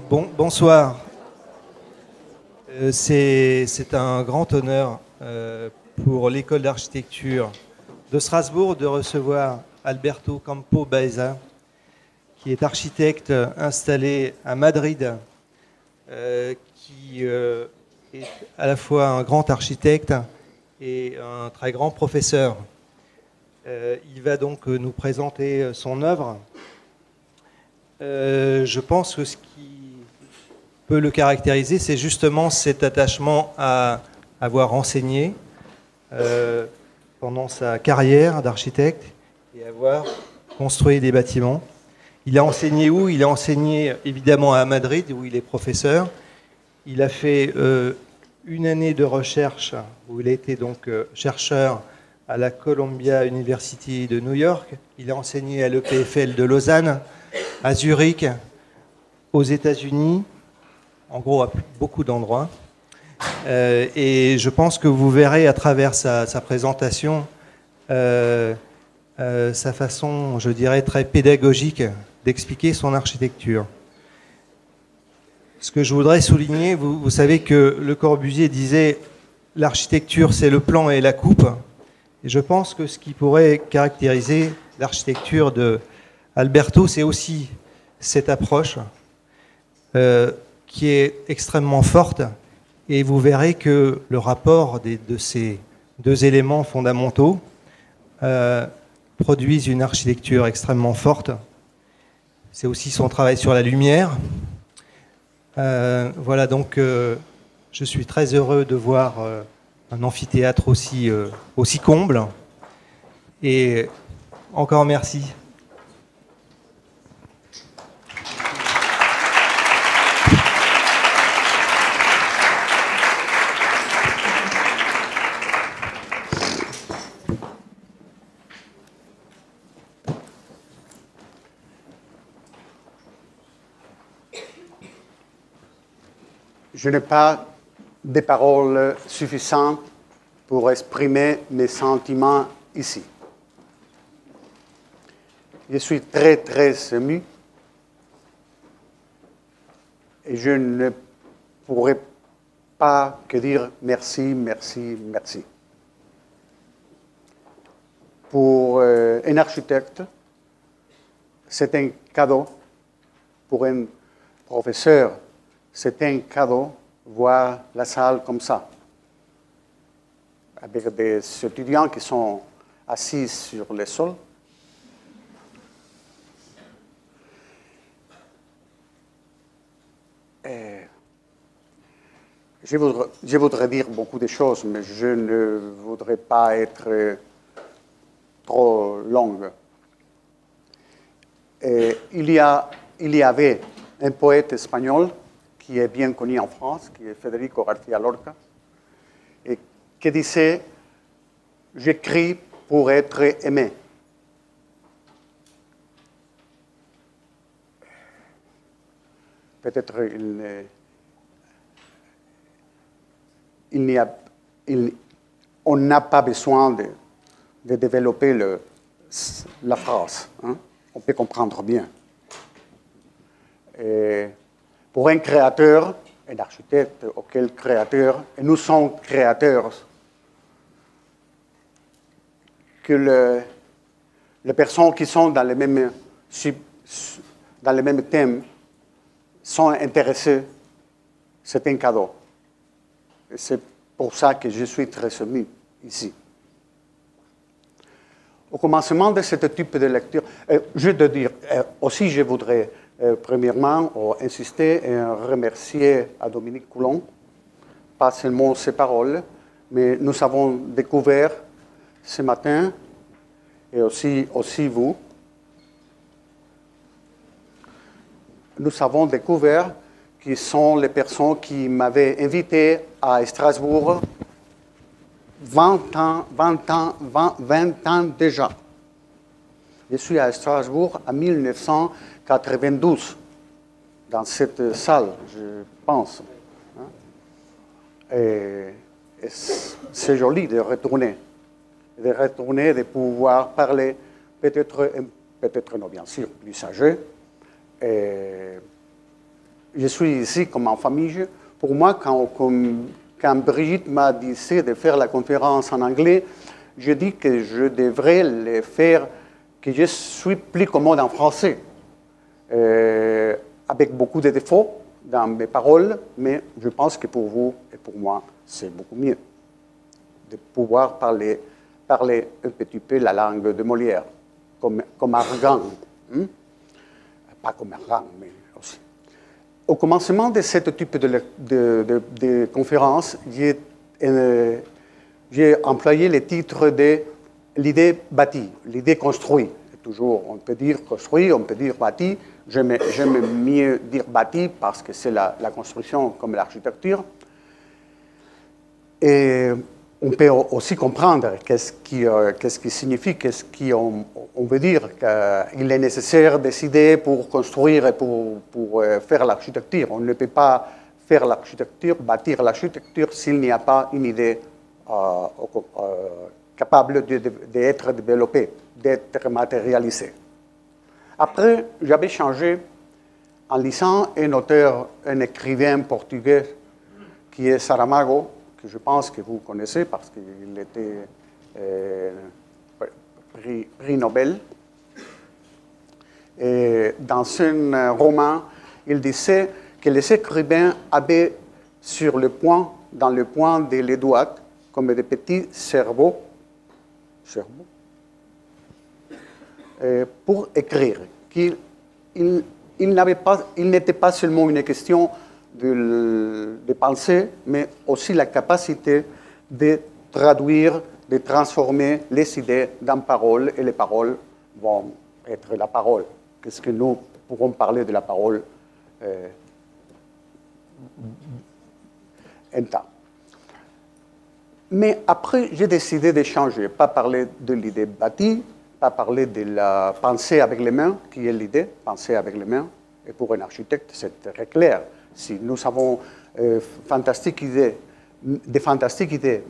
Bonsoir. C'est un grand honneur pour l'école d'architecture de Strasbourg de recevoir Alberto Campo Baeza, qui est architecte installé à Madrid, qui est à la fois un grand architecte et un très grand professeur. Il va donc nous présenter son œuvre. Je pense que ce qui peut le caractériser, c'est justement cet attachement à avoir enseigné pendant sa carrière d'architecte et avoir construit des bâtiments. Il a enseigné où? Il a enseigné évidemment à Madrid, où il est professeur. Il a fait une année de recherche, où il a été donc chercheur à la Columbia University de New York. Il a enseigné à l'EPFL de Lausanne, à Zurich, aux États-Unis, en gros à beaucoup d'endroits. Et je pense que vous verrez à travers sa présentation sa façon, je dirais, très pédagogique d'expliquer son architecture. Ce que je voudrais souligner, vous savez que Le Corbusier disait « l'architecture, c'est le plan et la coupe ». Et je pense que ce qui pourrait caractériser l'architecture de Alberto, c'est aussi cette approche qui est extrêmement forte. Et vous verrez que le rapport de ces deux éléments fondamentaux produisent une architecture extrêmement forte. C'est aussi son travail sur la lumière. Voilà, donc je suis très heureux de voir un amphithéâtre aussi comble. Et encore merci. Je n'ai pas des paroles suffisantes pour exprimer mes sentiments ici. Je suis très, très ému et je ne pourrais pas que dire merci, merci, merci. Pour un architecte, c'est un cadeau. Pour un professeur, c'est un cadeau voir la salle comme ça, avec des étudiants qui sont assis sur le sol. Je voudrais dire beaucoup de choses, mais je ne voudrais pas être trop longue. Il y avait un poète espagnol qui est bien connu en France, qui est Federico García Lorca, et qui disait « J'écris pour être aimé ». Peut-être on n'a pas besoin de développer la phrase. Hein? On peut comprendre bien. Et pour un créateur, un architecte ou quel créateur, et nous sommes créateurs, que les personnes qui sont dans le même thème sont intéressées, c'est un cadeau. Et c'est pour ça que je suis très ému ici. Au commencement de ce type de lecture, je dois dire, aussi je voudrais premièrement insister et remercier à Dominique Coulon, pas seulement ses paroles, mais nous avons découvert ce matin, et aussi vous, nous avons découvert qui sont les personnes qui m'avaient invité à Strasbourg 20 ans déjà. Je suis à Strasbourg en 1992, dans cette salle, je pense. Et c'est joli de retourner, de pouvoir parler, peut-être non, bien sûr, plus âgé, je suis ici comme en famille. Pour moi, quand Brigitte m'a dit de faire la conférence en anglais, je dis que je devrais le faire, que je suis plus commode en français, avec beaucoup de défauts dans mes paroles, mais je pense que pour vous et pour moi, c'est beaucoup mieux de pouvoir parler un petit peu la langue de Molière, comme Argan. Pas comme Argan, mais aussi. Au commencement de ce type de conférence, j'ai employé le titre de l'idée bâtie, l'idée construite. Toujours, on peut dire construit, on peut dire bâti. J'aime mieux dire bâti parce que c'est la construction comme l'architecture. Et on peut aussi comprendre qu'est-ce qui signifie, qu'est-ce qu'on veut dire, qu'il est nécessaire des idées pour construire et pour faire l'architecture. On ne peut pas faire l'architecture, bâtir l'architecture s'il n'y a pas une idée capable d'être développée, d'être matérialisée. Après, j'avais changé en lisant un écrivain portugais qui est Saramago, que je pense que vous connaissez parce qu'il était prix Nobel. Et dans un roman, il disait que les écrivains avaient dans le point de les doigts comme des petits cerveaux pour écrire. Il n'était pas seulement une question de penser, mais aussi la capacité de traduire, de transformer les idées en paroles, et les paroles vont être la parole. Qu'est-ce que nous pourrons parler de la parole un temps. Mais après, j'ai décidé de changer, pas parler de l'idée bâtie, pas parler de la pensée avec les mains, qui est l'idée, penser avec les mains. Et pour un architecte, c'est très clair. Si nous avons des fantastiques idées,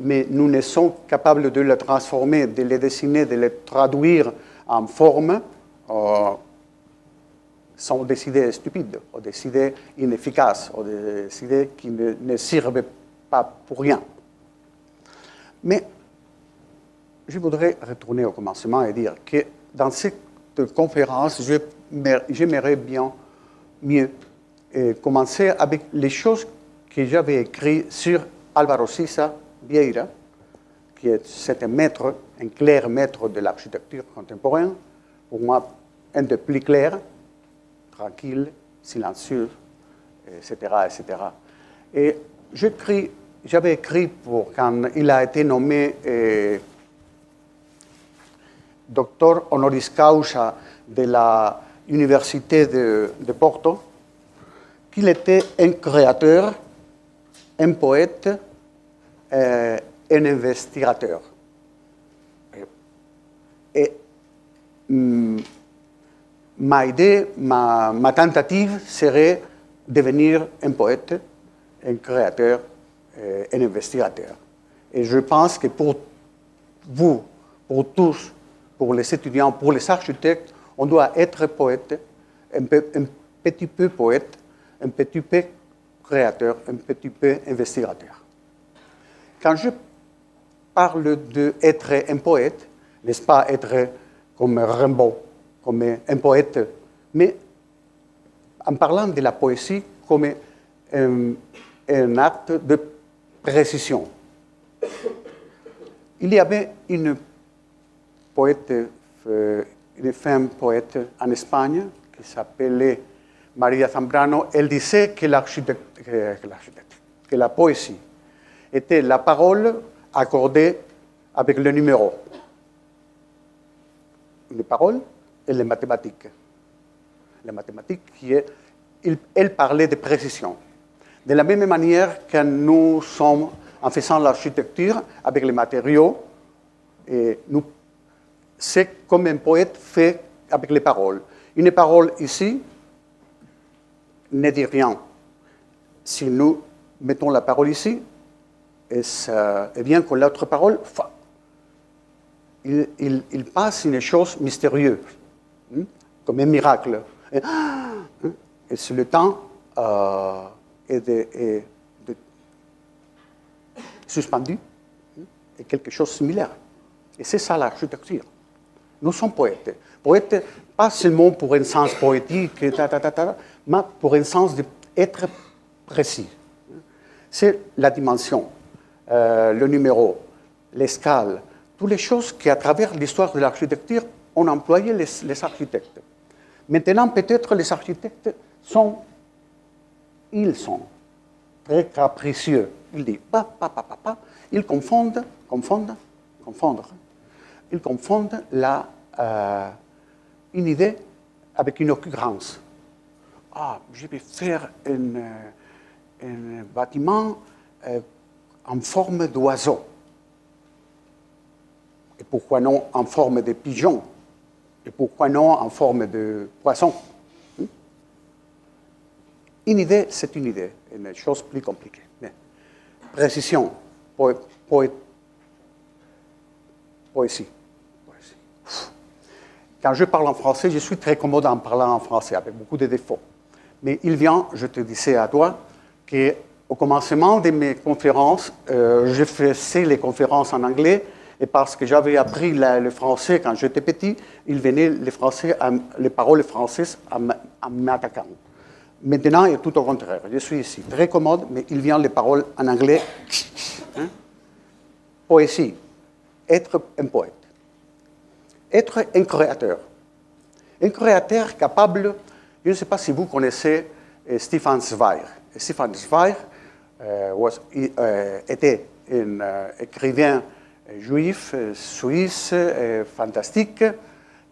mais nous ne sommes capables de les transformer, de les dessiner, de les traduire en forme, sont des idées stupides, ou des idées inefficaces, ou des idées qui ne servent pas pour rien. Mais je voudrais retourner au commencement et dire que dans cette conférence, j'aimerais bien mieux commencer avec les choses que j'avais écrites sur Álvaro Siza Vieira, qui est un clair maître de l'architecture contemporaine, pour moi un des plus clairs, tranquille, silencieux, etc. etc. Et j'avais écrit quand il a été nommé docteur honoris causa de l'Université de Porto, qu'il était un créateur, un poète, un investigateur. Et ma idée, ma tentative serait devenir un poète, un créateur, un investigateur. Et je pense que pour vous, pour tous, pour les étudiants, pour les architectes, on doit être poète, un petit peu poète, un petit peu créateur, un petit peu investigateur. Quand je parle d'être un poète, n'est-ce pas être comme Rimbaud, comme un poète, mais en parlant de la poésie comme un acte de précision. Il y avait une poète, une femme poète en Espagne qui s'appelait María Zambrano. Elle disait que la poésie était la parole accordée avec le numéro. Une parole et les mathématiques. Les mathématiques elle parlait de précision. De la même manière que nous sommes, en faisant l'architecture avec les matériaux, c'est comme un poète fait avec les paroles. Une parole ici ne dit rien. Si nous mettons la parole ici, et bien que l'autre parole, il passe une chose mystérieuse, comme un miracle. Et c'est le temps est suspendu est quelque chose de similaire. Et c'est ça l'architecture. Nous sommes poètes. Poètes, pas seulement pour un sens poétique, mais pour un sens d'être précis. C'est la dimension, le numéro, l'escale, toutes les choses qui, à travers l'histoire de l'architecture, ont employé les architectes. Maintenant, peut-être les architectes sont très capricieux. Ils disent, ils confondent une idée avec une occurrence. Ah, je vais faire un bâtiment en forme d'oiseau. Et pourquoi non en forme de pigeon? Et pourquoi non en forme de poisson? Une idée, c'est une idée, une chose plus compliquée. Mais précision, poésie. Quand je parle en français, je suis très commode en parlant en français, avec beaucoup de défauts. Mais il vient, je te disais à toi, qu'au commencement de mes conférences, je faisais les conférences en anglais, et parce que j'avais appris le français quand j'étais petit, il venait les paroles françaises en m'attaquant. Maintenant, il est tout au contraire. Je suis ici, très commode, mais il vient les paroles en anglais. Poésie, être un poète. Être un créateur. Un créateur capable, je ne sais pas si vous connaissez Stefan Zweig. Stefan Zweig était un écrivain juif, suisse, fantastique,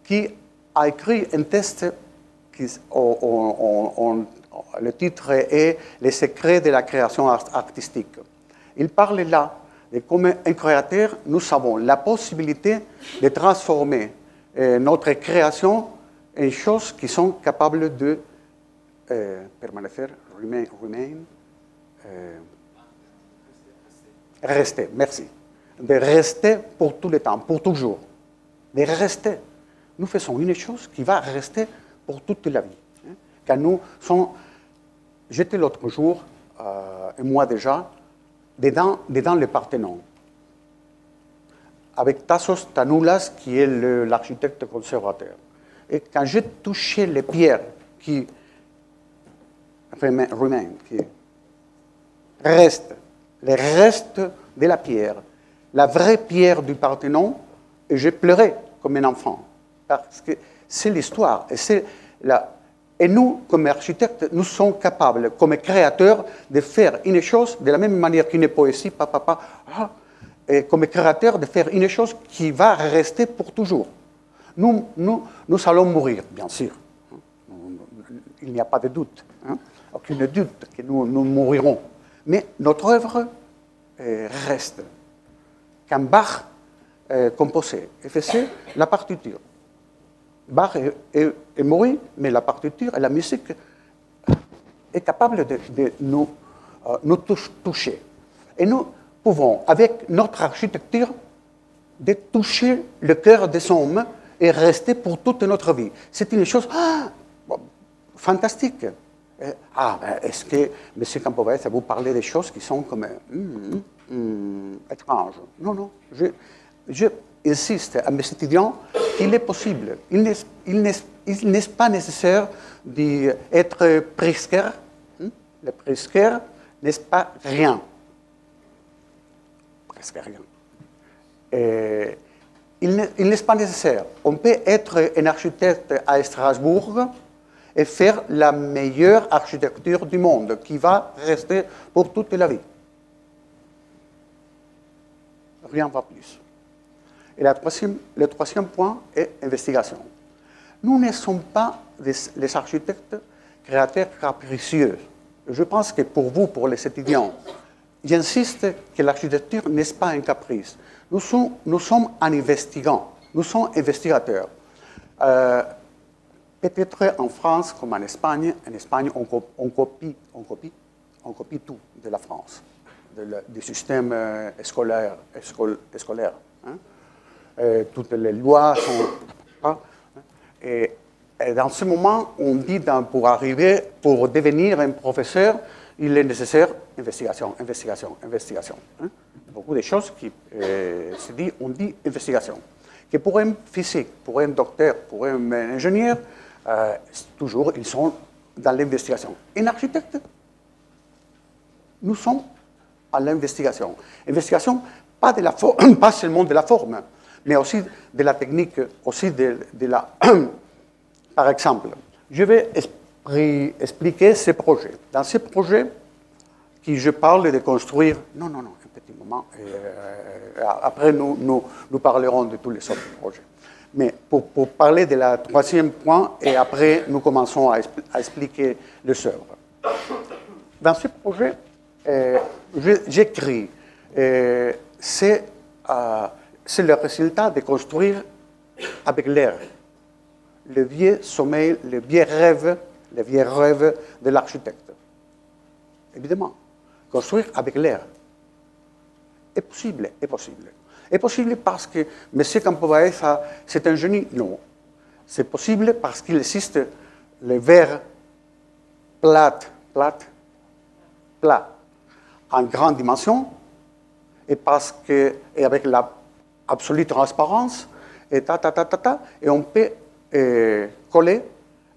qui a écrit un texte le titre est « Les secrets de la création artistique ». Il parle là de comment un créateur, nous avons la possibilité de transformer notre création en choses qui sont capables de rester, merci, de rester pour tout le temps, pour toujours, de rester. Nous faisons une chose qui va rester pour toute la vie. Quand nous sommes, j'étais l'autre jour, un mois déjà, dedans le Parthénon, avec Tassos Tanoulas, qui est l'architecte conservateur. Et quand j'ai touché les pierres qui restent, les restes de la pierre, la vraie pierre du Parthénon, et j'ai pleuré comme un enfant, parce que c'est l'histoire, et nous, comme architectes, nous sommes capables, comme créateurs, de faire une chose de la même manière qu'une poésie, et comme créateurs, de faire une chose qui va rester pour toujours. Nous allons mourir, bien sûr. Il n'y a pas de doute, aucune doute que nous mourirons. Mais notre œuvre reste. Quand Bach composait et faisait la partiture, Bach est mort, mais la partiture et la musique est capable de nous toucher. Et nous pouvons, avec notre architecture, de toucher le cœur des hommes et rester pour toute notre vie. C'est une chose fantastique. Est-ce que, M. Campovert, vous parlez des choses qui sont comme étranges? Non. J'insiste à mes étudiants qu'il est possible. Il n'est pas nécessaire d'être presqueur. Le presqueur n'est pas rien. Presque rien. Il n'est pas nécessaire. On peut être un architecte à Strasbourg et faire la meilleure architecture du monde qui va rester pour toute la vie. Rien ne va plus. Et le troisième point est investigation. Nous ne sommes pas les architectes créateurs capricieux. Je pense que pour vous, pour les étudiants, j'insiste que l'architecture n'est pas un caprice. Nous sommes un investigant, nous sommes investigateurs. Peut-être en France comme en Espagne on copie tout de la France, du système scolaire. Toutes les lois sont... Et dans ce moment, on dit pour devenir un professeur, il est nécessaire investigation, investigation, investigation. Hein? Beaucoup de choses qui on dit investigation. Que pour un physique, pour un docteur, pour un ingénieur, toujours, ils sont dans l'investigation. Un architecte, nous sommes à l'investigation. Investigation, pas seulement de la forme, mais aussi de la technique, aussi de la... Par exemple, je vais expliquer ce projet. Dans ce projet, je parle de construire... Non, un petit moment. Après, nous parlerons de tous les autres projets. Mais pour parler de la troisième point, et après, nous commençons à expliquer les œuvres. Dans ce projet, j'écris. C'est le résultat de construire avec l'air. Le vieux sommeil, le vieux rêve de l'architecte. Évidemment, construire avec l'air est possible, est possible. Est possible parce que M. Campobaeza, c'est un génie? Non. C'est possible parce qu'il existe le verre plat, en grande dimension, et parce que, et avec l'absolue transparence, et et on peut coller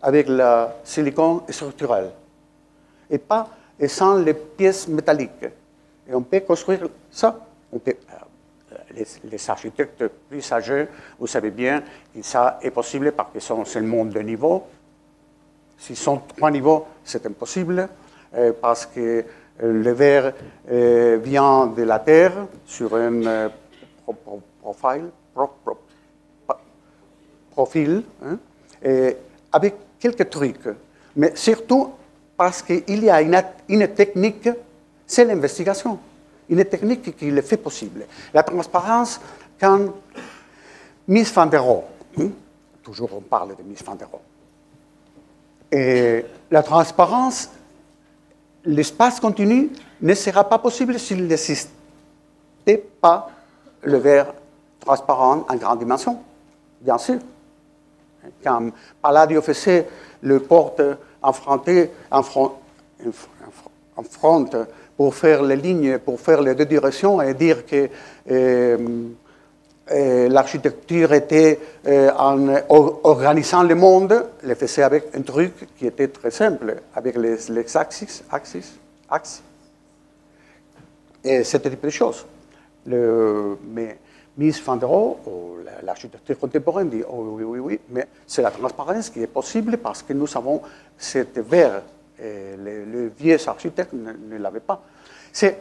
avec le silicone structurel, et sans les pièces métalliques. Et on peut construire ça. On peut, les architectes plus âgés, vous savez bien que ça est possible parce que sont seulement 2 niveaux. S'ils sont 3 niveaux, c'est impossible, parce que le verre vient de la Terre sur un profil, hein, avec quelques trucs. Mais surtout parce qu'il y a une technique, c'est l'investigation. Une technique qui le fait possible. La transparence, quand Mies van der Rohe, toujours on parle de Mies van der Rohe, et la transparence, l'espace continu ne sera pas possible s'il n'existait pas le verre transparent en grande dimension, bien sûr. Quand Palladio faisait le porte en front, pour faire les lignes, pour faire les 2 directions et dire que l'architecture était en organisant le monde, le faisait avec un truc qui était très simple, avec les axes. Et c'était type de choses. Mais Mies van der Rohe, l'architecture contemporaine, dit oui, mais c'est la transparence qui est possible parce que nous avons cette verre. Les vieux architectes ne l'avaient pas. C'est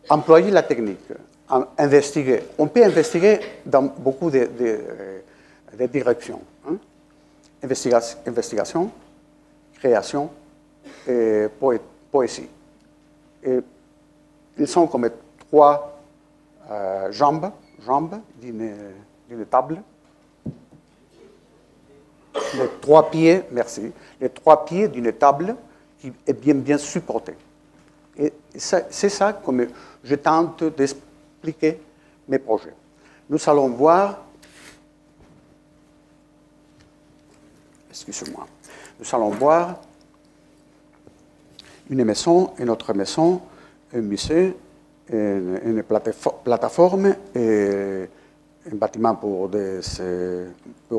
employer la technique, investiguer. On peut investiguer dans beaucoup de directions. Hein? Investigation, création et poésie. Et ils sont comme 3 jambes d'une table. Les 3 pieds, merci, les 3 pieds d'une table qui est bien supportée. Et c'est ça que je tente d'expliquer mes projets. Nous allons voir, excusez-moi, nous allons voir une maison, une autre maison, un musée, une plateforme et un bâtiment pour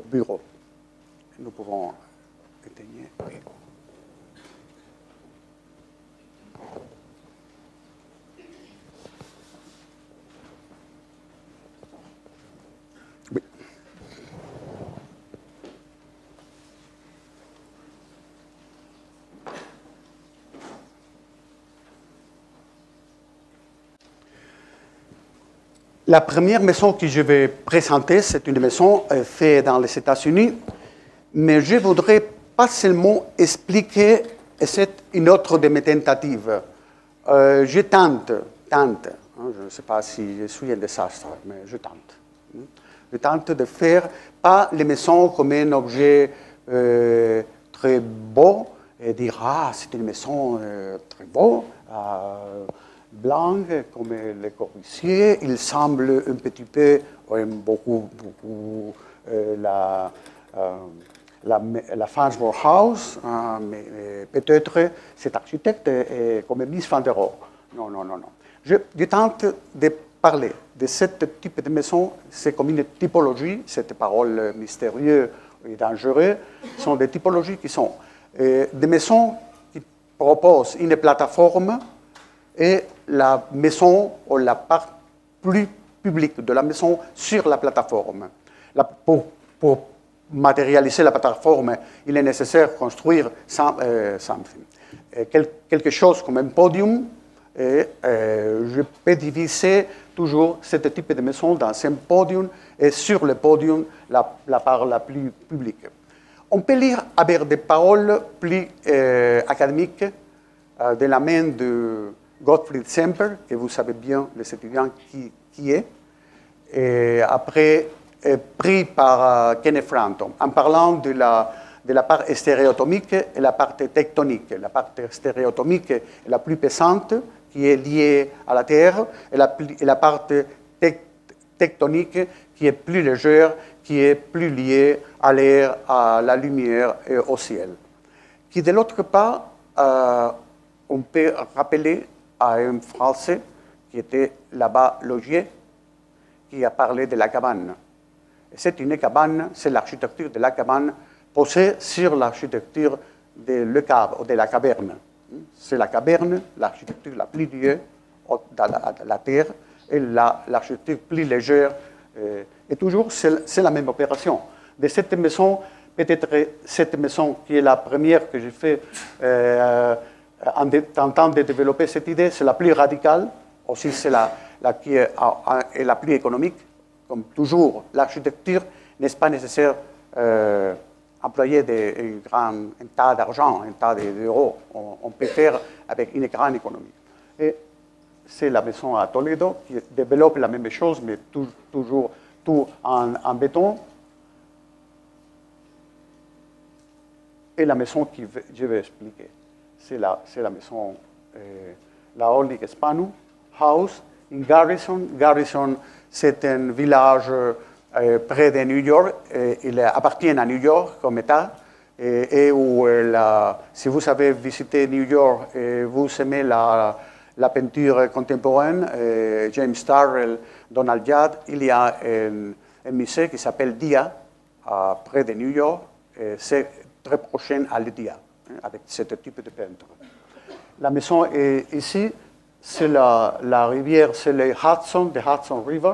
bureaux. Nous pouvons éteindre. Oui. Oui. La première maison que je vais présenter, c'est une maison faite dans les États-Unis. Mais je voudrais pas seulement expliquer, et c'est une autre de mes tentatives. Je tente, hein, je ne sais pas si je suis un désastre, mais je tente. Je tente de faire pas les maisons comme un objet très beau, et dire, ah, c'est une maison très beau, blanc, comme Le Corbusier. Il semble un petit peu, beaucoup, la Farnsworth House, mais peut-être cet architecte est comme Mies van der Rohe. Non, non, non, non. Je tente de parler de ce type de maison, c'est comme une typologie, cette parole mystérieuse et dangereuse, sont des typologies qui sont des maisons qui proposent une plateforme et la maison ou la part plus publique de la maison sur la plateforme. Pour matérialiser la plateforme, il est nécessaire de construire quelque chose comme un podium. Et je peux diviser toujours ce type de maison dans un podium et sur le podium la part la plus publique. On peut lire avec des paroles plus académiques de la main de Gottfried Semper, que vous savez bien, les étudiants qui est, et après pris par Kenneth Frampton, en parlant de la part stéréotomique et la part tectonique. La part stéréotomique est la plus pesante, qui est liée à la Terre, et la part tectonique qui est plus légère, qui est plus liée à l'air, à la lumière et au ciel. Qui, de l'autre part, on peut rappeler à un Français qui était là-bas logé, qui a parlé de la cabane. C'est une cabane, c'est l'architecture de la cabane posée sur l'architecture de le cave ou de la caverne. C'est la caverne, l'architecture la plus liée dans la terre, et l'architecture plus légère. Et toujours, c'est la même opération. De cette maison, peut-être cette maison qui est la première que j'ai fait en tentant de développer cette idée, c'est la plus radicale, aussi c'est la qui est la plus économique. Comme toujours, l'architecture n'est pas nécessaire employer un tas d'argent, un tas d'euros. On peut faire avec une grande économie. Et c'est la maison à Toledo qui développe la même chose, mais toujours tout en béton. Et la maison que je vais expliquer, c'est la maison, la Olnik Spanu House in Garrison. Garrison, c'est un village près de New York. Il appartient à New York comme État. Et où, si vous avez visité New York et vous aimez la peinture contemporaine, James Starrell, Donald Judd, il y a un musée qui s'appelle Dia, près de New York. C'est très prochain à l'Dia, avec ce type de peinture. La maison est ici. C'est la rivière, c'est le Hudson River.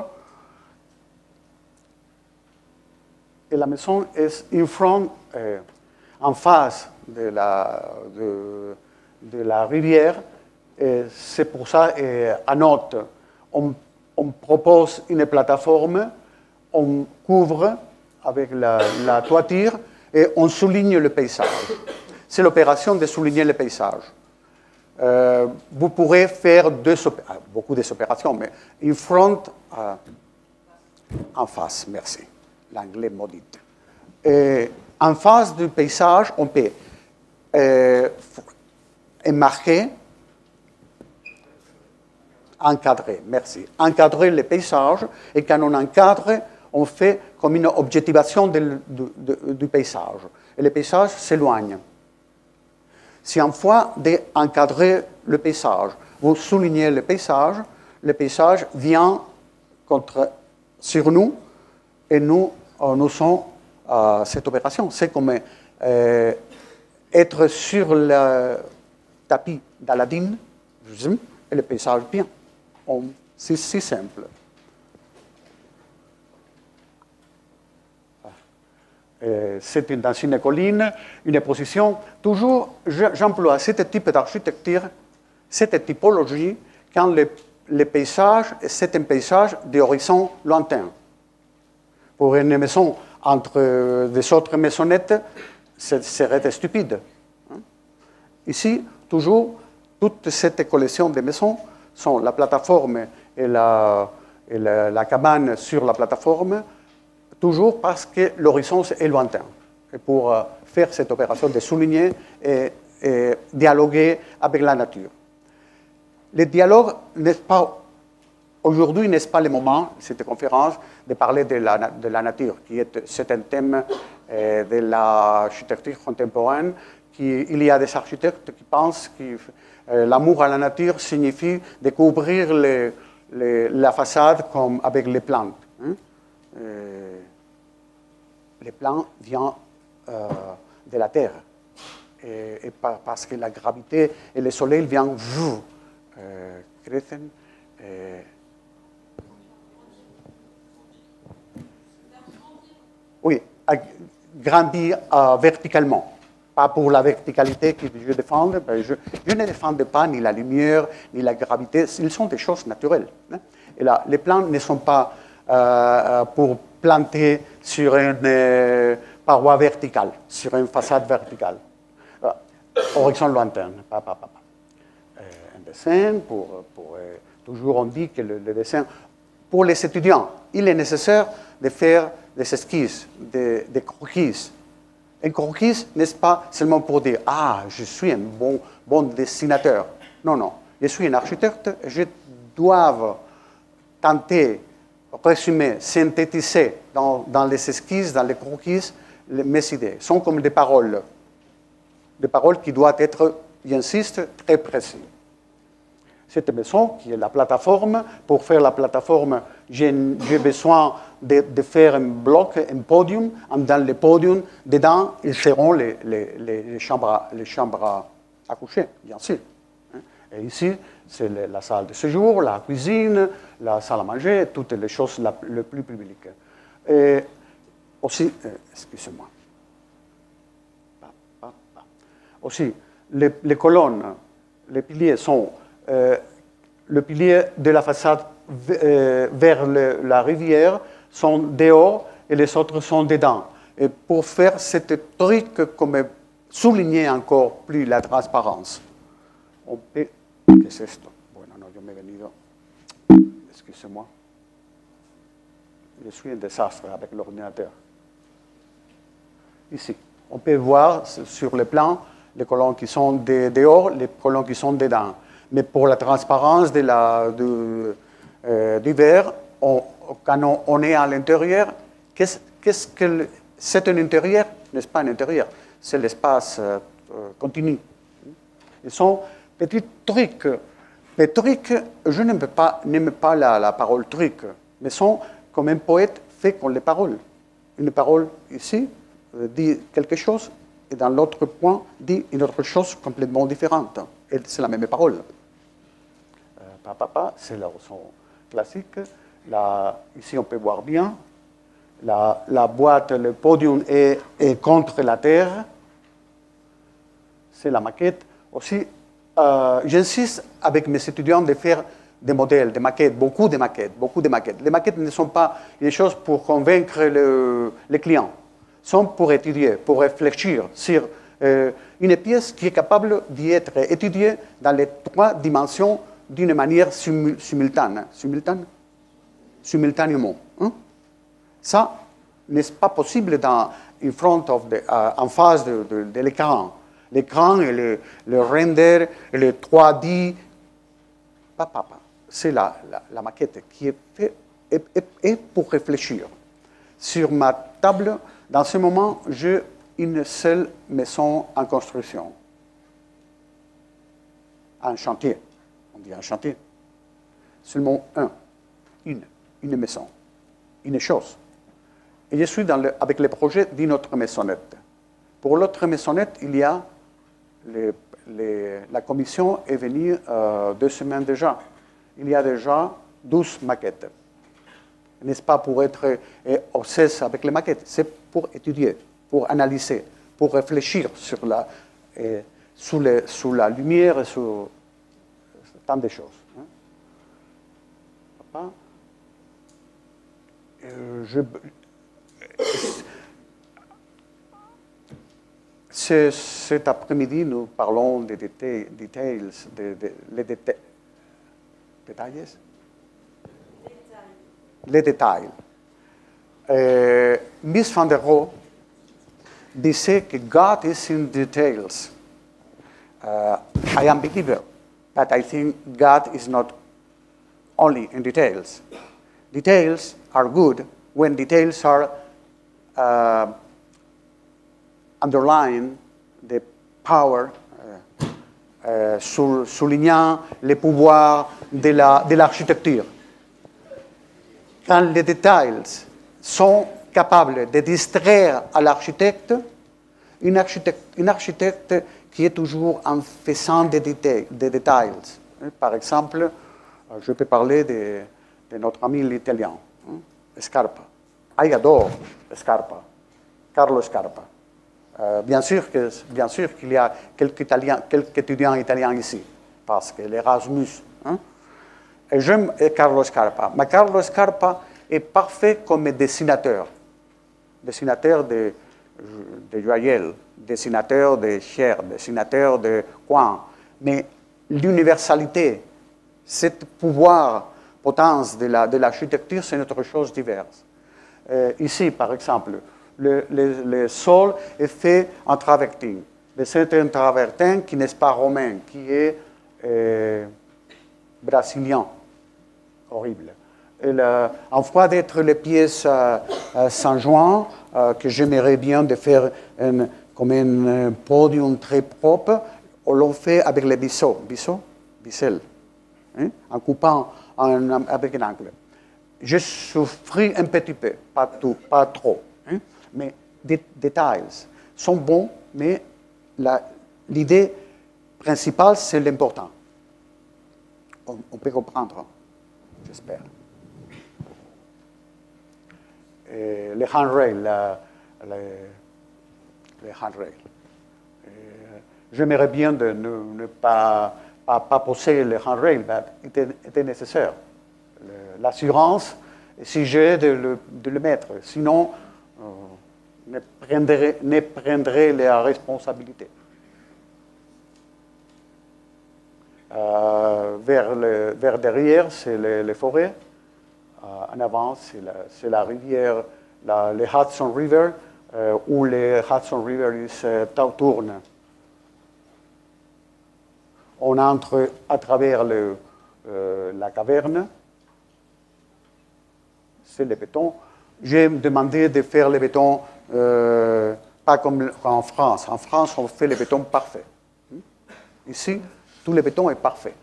Et la maison est en face de la rivière. C'est pour ça, à note, on propose une plateforme, on couvre avec la toiture et on souligne le paysage. C'est l'opération de souligner le paysage. Vous pourrez faire beaucoup d'opérations, mais in front, en face, merci, l'anglais maudit. En face du paysage, on peut marquer, encadrer, merci, encadrer le paysage, et quand on encadre, on fait comme une objectivation du paysage, et le paysage s'éloigne. Si en fois d'encadrer le paysage, vous soulignez le paysage vient sur nous et nous sommes cette opération. C'est comme être sur le tapis d'Aladin et le paysage vient. C'est si simple. C'est dans une colline, une position. Toujours, j'emploie ce type d'architecture, cette typologie, quand le paysage, c'est un paysage d'horizon lointain. Pour une maison entre des autres maisonnettes, ce serait stupide. Ici, toujours, toute cette collection de maisons sont la plateforme et la cabane sur la plateforme, toujours parce que l'horizon est lointain. Et pour faire cette opération de souligner et dialoguer avec la nature. Le dialogue n'est pas aujourd'hui n'est-ce pas le moment, cette conférence, de parler de la nature, c'est un thème de l'architecture contemporaine. Il y a des architectes qui pensent que l'amour à la nature signifie de couvrir la façade comme avec les plantes. Hein. Les plantes viennent de la terre. Et parce que la gravité et le soleil viennent crecen. Oui, grandir verticalement. Pas pour la verticalité que je défends. Je ne défends pas ni la lumière, ni la gravité. Ils sont des choses naturelles. Hein. Et là, les plantes ne sont pas pour planter sur une paroi verticale, sur une façade verticale. Horizon lointain. Un dessin, toujours on dit que le dessin, pour les étudiants, il est nécessaire de faire des esquisses, des croquis. Un croquis, n'est-ce pas seulement pour dire « Ah, je suis un bon dessinateur ». Non, non. Je suis un architecte, je dois tenter, résumer, synthétiser dans les esquisses, dans les croquis, mes idées. Ce sont comme des paroles qui doivent être, j'insiste, très précises. Cette maison, qui est la plateforme, pour faire la plateforme, j'ai besoin de faire un bloc, un podium. Dans le podium, dedans, ils seront les chambres à coucher, bien sûr. Et ici, c'est la salle de séjour, la cuisine, la salle à manger, toutes les choses les plus publiques. Et aussi, excusez-moi. Aussi, les colonnes, les piliers sont le pilier de la façade vers la rivière sont dehors et les autres sont dedans. Et pour faire ce truc, comme souligner encore plus la transparence, on peut... Qu'est-ce que c'est? Bueno, no, yo me he venido... Excusez-moi. Je suis un désastre avec l'ordinateur. Ici, on peut voir sur le plan les colonnes qui sont dehors, les colonnes qui sont dedans. Mais pour la transparence du verre, quand on est à l'intérieur, qu'est-ce que c'est un intérieur? N'est-ce pas un intérieur? C'est l'espace continu. Ils sont petits trucs. Les trucs, je n'aime pas la parole truc, mais sont comme un poète fait comme les paroles. Une parole ici dit quelque chose, et dans l'autre point dit une autre chose complètement différente. Et c'est la même parole. C'est la rançon classique. Là, ici, on peut voir bien. La boîte, le podium est contre la terre. C'est la maquette. Aussi, j'insiste avec mes étudiants de faire des modèles, des maquettes, beaucoup de maquettes. Les maquettes ne sont pas des choses pour convaincre les clients. Sont pour étudier, pour réfléchir sur une pièce qui est capable d'être étudiée dans les 3 dimensions d'une manière simultanément. Hein? Ça n'est pas possible en face de l'écran. L'écran et le render, et le 3D. C'est la maquette qui est faite et pour réfléchir. Sur ma table, dans ce moment, j'ai une seule maison en construction. Un chantier. On dit un chantier. Seulement une maison, une chose. Et je suis avec le projet d'une autre maisonnette. Pour l'autre maisonnette, il y a la commission est venue 2 semaines déjà. Il y a déjà 12 maquettes. N'est-ce pas pour être obsesse avec les maquettes? C'est pour étudier, pour analyser, pour réfléchir sous la lumière et sur tant de choses. Hein? Cet après-midi, nous parlons des détails, les détails. Miss van der Rohe disait que God is in details. I am a believer, but I think God is not only in details. Details are good when details are underline the power, soulignant les pouvoirs de l'architecture. Quand les détails sont capables de distraire à l'architecte, un architecte qui est toujours en faisant des détails. Par exemple, je peux parler de notre ami l'italien, Scarpa. Ah, j'adore Scarpa, Carlo Scarpa. Bien sûr qu'il y a quelques étudiants italiens ici, parce que l'Erasmus. Et j'aime Carlo Scarpa. Mais Carlo Scarpa est parfait comme dessinateur. Dessinateur de joyaux, dessinateur de chair, dessinateur de coins. Mais l'universalité, ce pouvoir, potence de l'architecture, c'est autre chose diverse. Ici, par exemple, le sol est fait en travertine. C'est un travertin qui n'est pas romain, qui est brésilien. Horrible. En fois d'être les pièces Saint-Jean, que j'aimerais bien de faire comme un podium très propre, on l'a fait avec les bissel, en coupant avec un angle. J'ai souffert un petit peu, pas trop. Mais des détails sont bons, mais l'idée principale, c'est l'important. On peut comprendre, j'espère. Les handrails, les handrails. J'aimerais bien de ne pas poser les handrails, mais était nécessaire. L'assurance, si j'ai de le mettre, sinon ne prendrait la responsabilité. Vers derrière, c'est les forêts. En avant, c'est la rivière, le Hudson River, où le Hudson River tourne. On entre à travers la caverne. C'est le béton. J'ai demandé de faire le béton, pas comme en France. En France, on fait le béton parfait. Ici, tout le béton est parfait.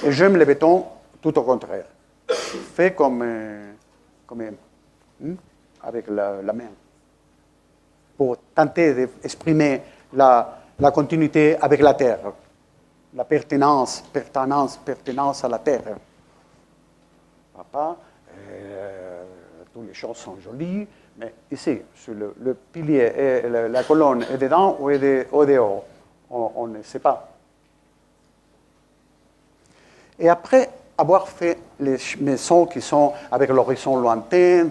Et j'aime le béton tout au contraire. Fait comme avec la main. Pour tenter d'exprimer la continuité avec la terre. La pertinence à la terre. Papa, toutes les choses sont jolies, mais ici, sur le pilier et la colonne est dedans ou est dehors, on ne sait pas. Et après avoir fait les maisons qui sont avec l'horizon lointain,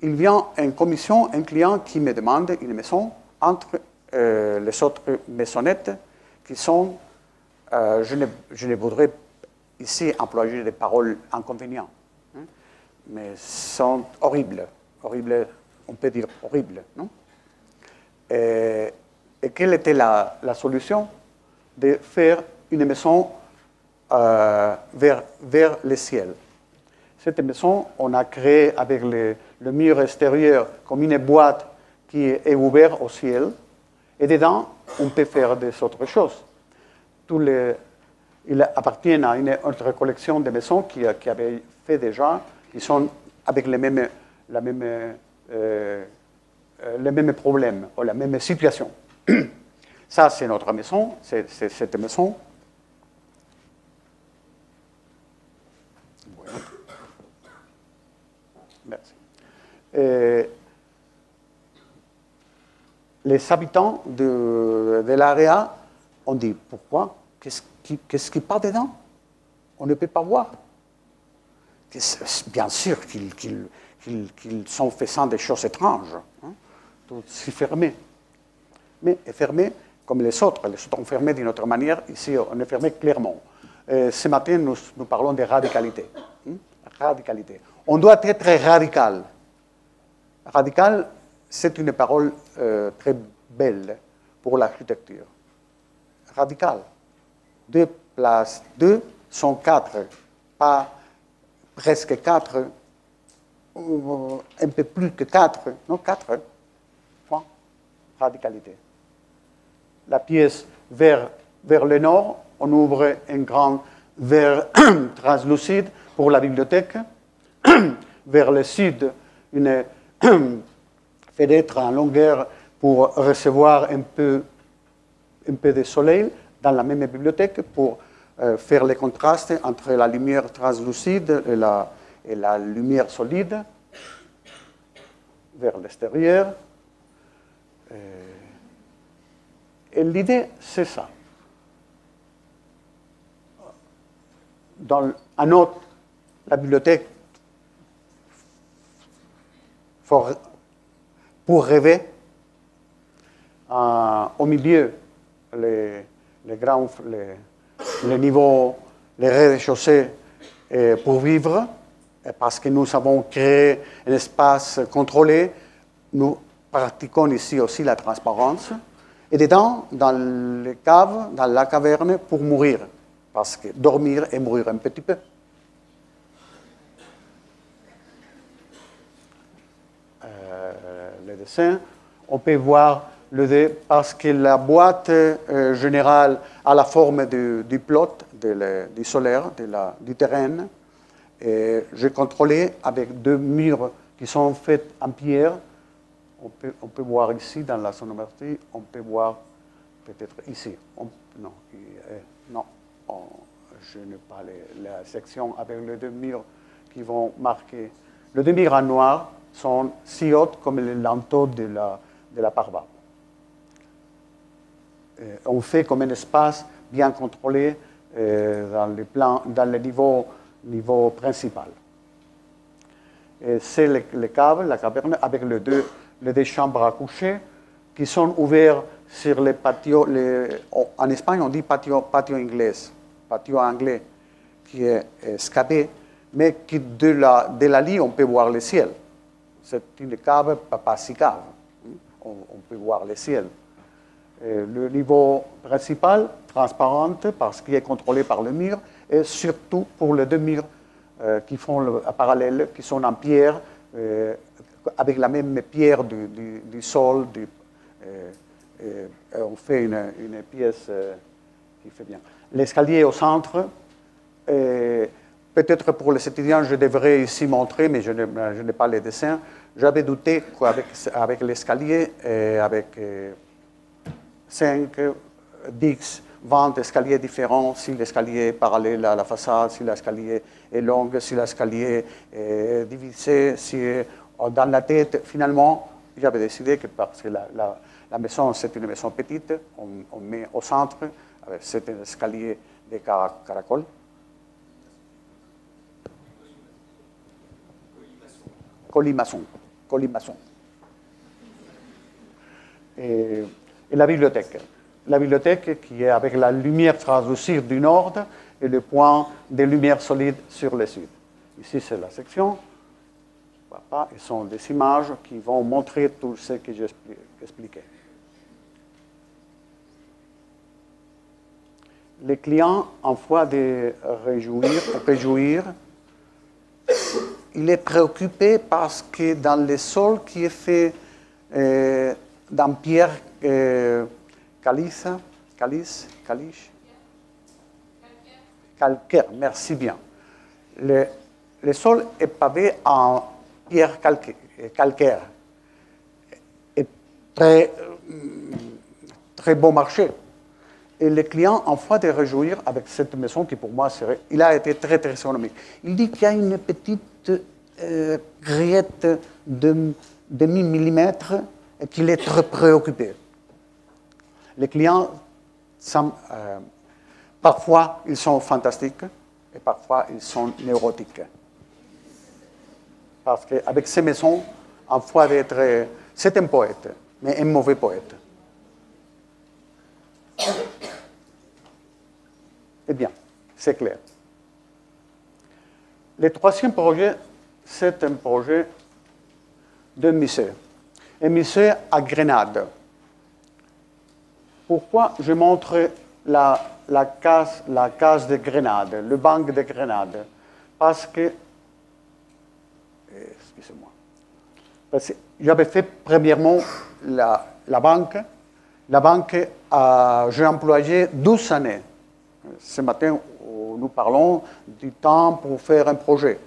il vient en commission un client qui me demande une maison entre les autres maisonnettes qui sont, je ne voudrais ici employer des paroles inconvénientes, mais sont horribles, on peut dire horribles, non? Et quelle était la solution? De faire une maison vers le ciel. Cette maison, on a créé avec le mur extérieur comme une boîte qui est ouverte au ciel. Et dedans, on peut faire des autres choses. Ils appartiennent à une autre collection de maisons qui avait fait déjà, qui sont avec les mêmes problèmes ou la même situation. Ça, c'est notre maison, c'est cette maison. Voilà. Merci. Les habitants de l'area ont dit, pourquoi? Qu'est-ce qui part dedans? On ne peut pas voir. Bien sûr qu'ils sont faisant des choses étranges. Tout si fermé. Mais est fermé comme les autres. Les autres sont fermés d'une autre manière. Ici, on est fermé clairement. Ce matin, nous parlons de radicalité. Radicalité. On doit être radical. Radical, c'est une parole très belle pour l'architecture. Radical. 2 + 2 sont 4. pas presque 4, un peu plus que 4, non 4 points, radicalité. La pièce vers le nord, on ouvre un grand verre translucide pour la bibliothèque. Vers le sud, une fenêtre en longueur pour recevoir un peu de soleil dans la même bibliothèque pour faire les contrastes entre la lumière translucide et la lumière solide vers l'extérieur. Et l'idée, c'est ça. À notre, la bibliothèque, pour rêver, au milieu, les niveaux, les rez-de-chaussée pour vivre, parce que nous avons créé un espace contrôlé, nous pratiquons ici aussi la transparence, et dedans, dans les caves, dans la caverne, pour mourir, parce que dormir et mourir un petit peu. Le dessin, on peut voir le dé parce que la boîte générale a la forme du plot, du solaire, du terrain. J'ai contrôlé avec 2 murs qui sont faits en pierre. On peut voir ici dans la sonométrie, on peut voir peut-être ici. Je n'ai pas la section avec les 2 murs qui vont marquer. Les 2 murs en noir sont si hautes comme les linteaux de la paroi. On fait comme un espace bien contrôlé dans le niveau principal. C'est les caves, la caverne, avec les deux chambres à coucher qui sont ouvertes sur les patios. En Espagne, on dit patio anglais, qui est escapé, mais qui de la lit, on peut voir le ciel. C'est une cave, pas si cave. On peut voir le ciel. Le niveau principal, transparente, parce qu'il est contrôlé par le mur, et surtout pour les 2 murs qui font le parallèle, qui sont en pierre, avec la même pierre du sol. On fait une pièce qui fait bien. L'escalier au centre, peut-être pour les étudiants, je devrais ici montrer, mais je n'ai pas les dessins. J'avais douté qu'avec l'escalier, avec 5, 10, 20 escaliers différents, si l'escalier est parallèle à la façade, si l'escalier est long, si l'escalier est divisé, si dans la tête. Finalement, j'avais décidé que parce que la maison, c'est une maison petite, on met au centre, c'est un escalier de caracol. Colimaçon. Et la bibliothèque. La bibliothèque qui est avec la lumière translucide du nord et le point de lumière solide sur le sud. Ici, c'est la section. Ce sont des images qui vont montrer tout ce que j'expliquais. Les clients, en fois de réjouir, il est préoccupé parce que dans le sol qui est fait dans pierre calcaire, merci bien. Le sol est pavé en pierre calcaire. Et très bon marché. Et le client, en fois de réjouir avec cette maison qui pour moi serait, il a été très très économique. Il dit qu'il y a une petite grillette de demi-millimètre et qu'il est très préoccupé. Les clients, parfois, ils sont fantastiques et parfois, ils sont neurotiques. Parce qu'avec ces maisons, en foi d'être... C'est un poète, mais un mauvais poète. Eh bien, c'est clair. Le troisième projet, c'est un projet d'un musée. Un musée à Grenade. Pourquoi je montre la case de Grenade, le banc de Grenade? parce que, excusez-moi, parce que j'avais fait premièrement la banque. La banque, j'ai employé 12 années. Ce matin, nous parlons du temps pour faire un projet.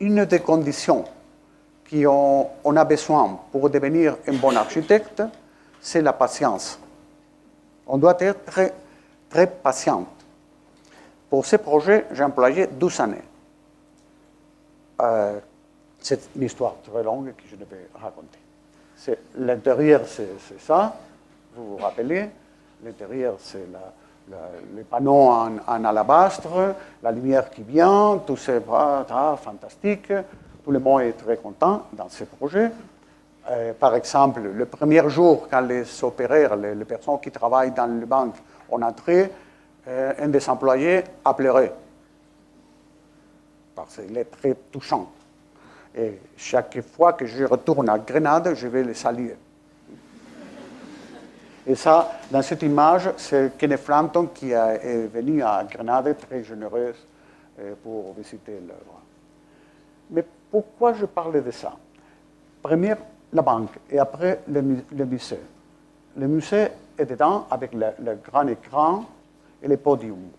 Une des conditions qu'on a besoin pour devenir un bon architecte, c'est la patience. On doit être très, très patient. Pour ce projet, j'ai employé 12 années. C'est une histoire très longue que je vais raconter. L'intérieur, c'est ça, vous vous rappelez. L'intérieur, c'est le panneau en alabastre, la lumière qui vient, tout c'est fantastique. Tout le monde est très content dans ce projet. Par exemple, le premier jour, quand les opéraires, les personnes qui travaillent dans le banque ont entré, un des employés a pleuré. Parce qu'il est très touchant. Et chaque fois que je retourne à Grenade, je vais les saluer. Et ça, dans cette image, c'est Kenneth Frampton qui est venu à Grenade, très généreuse, pour visiter l'œuvre. Mais pourquoi je parle de ça? Première, la banque, et après, le musée. Le musée est dedans avec le grand écran et le podium.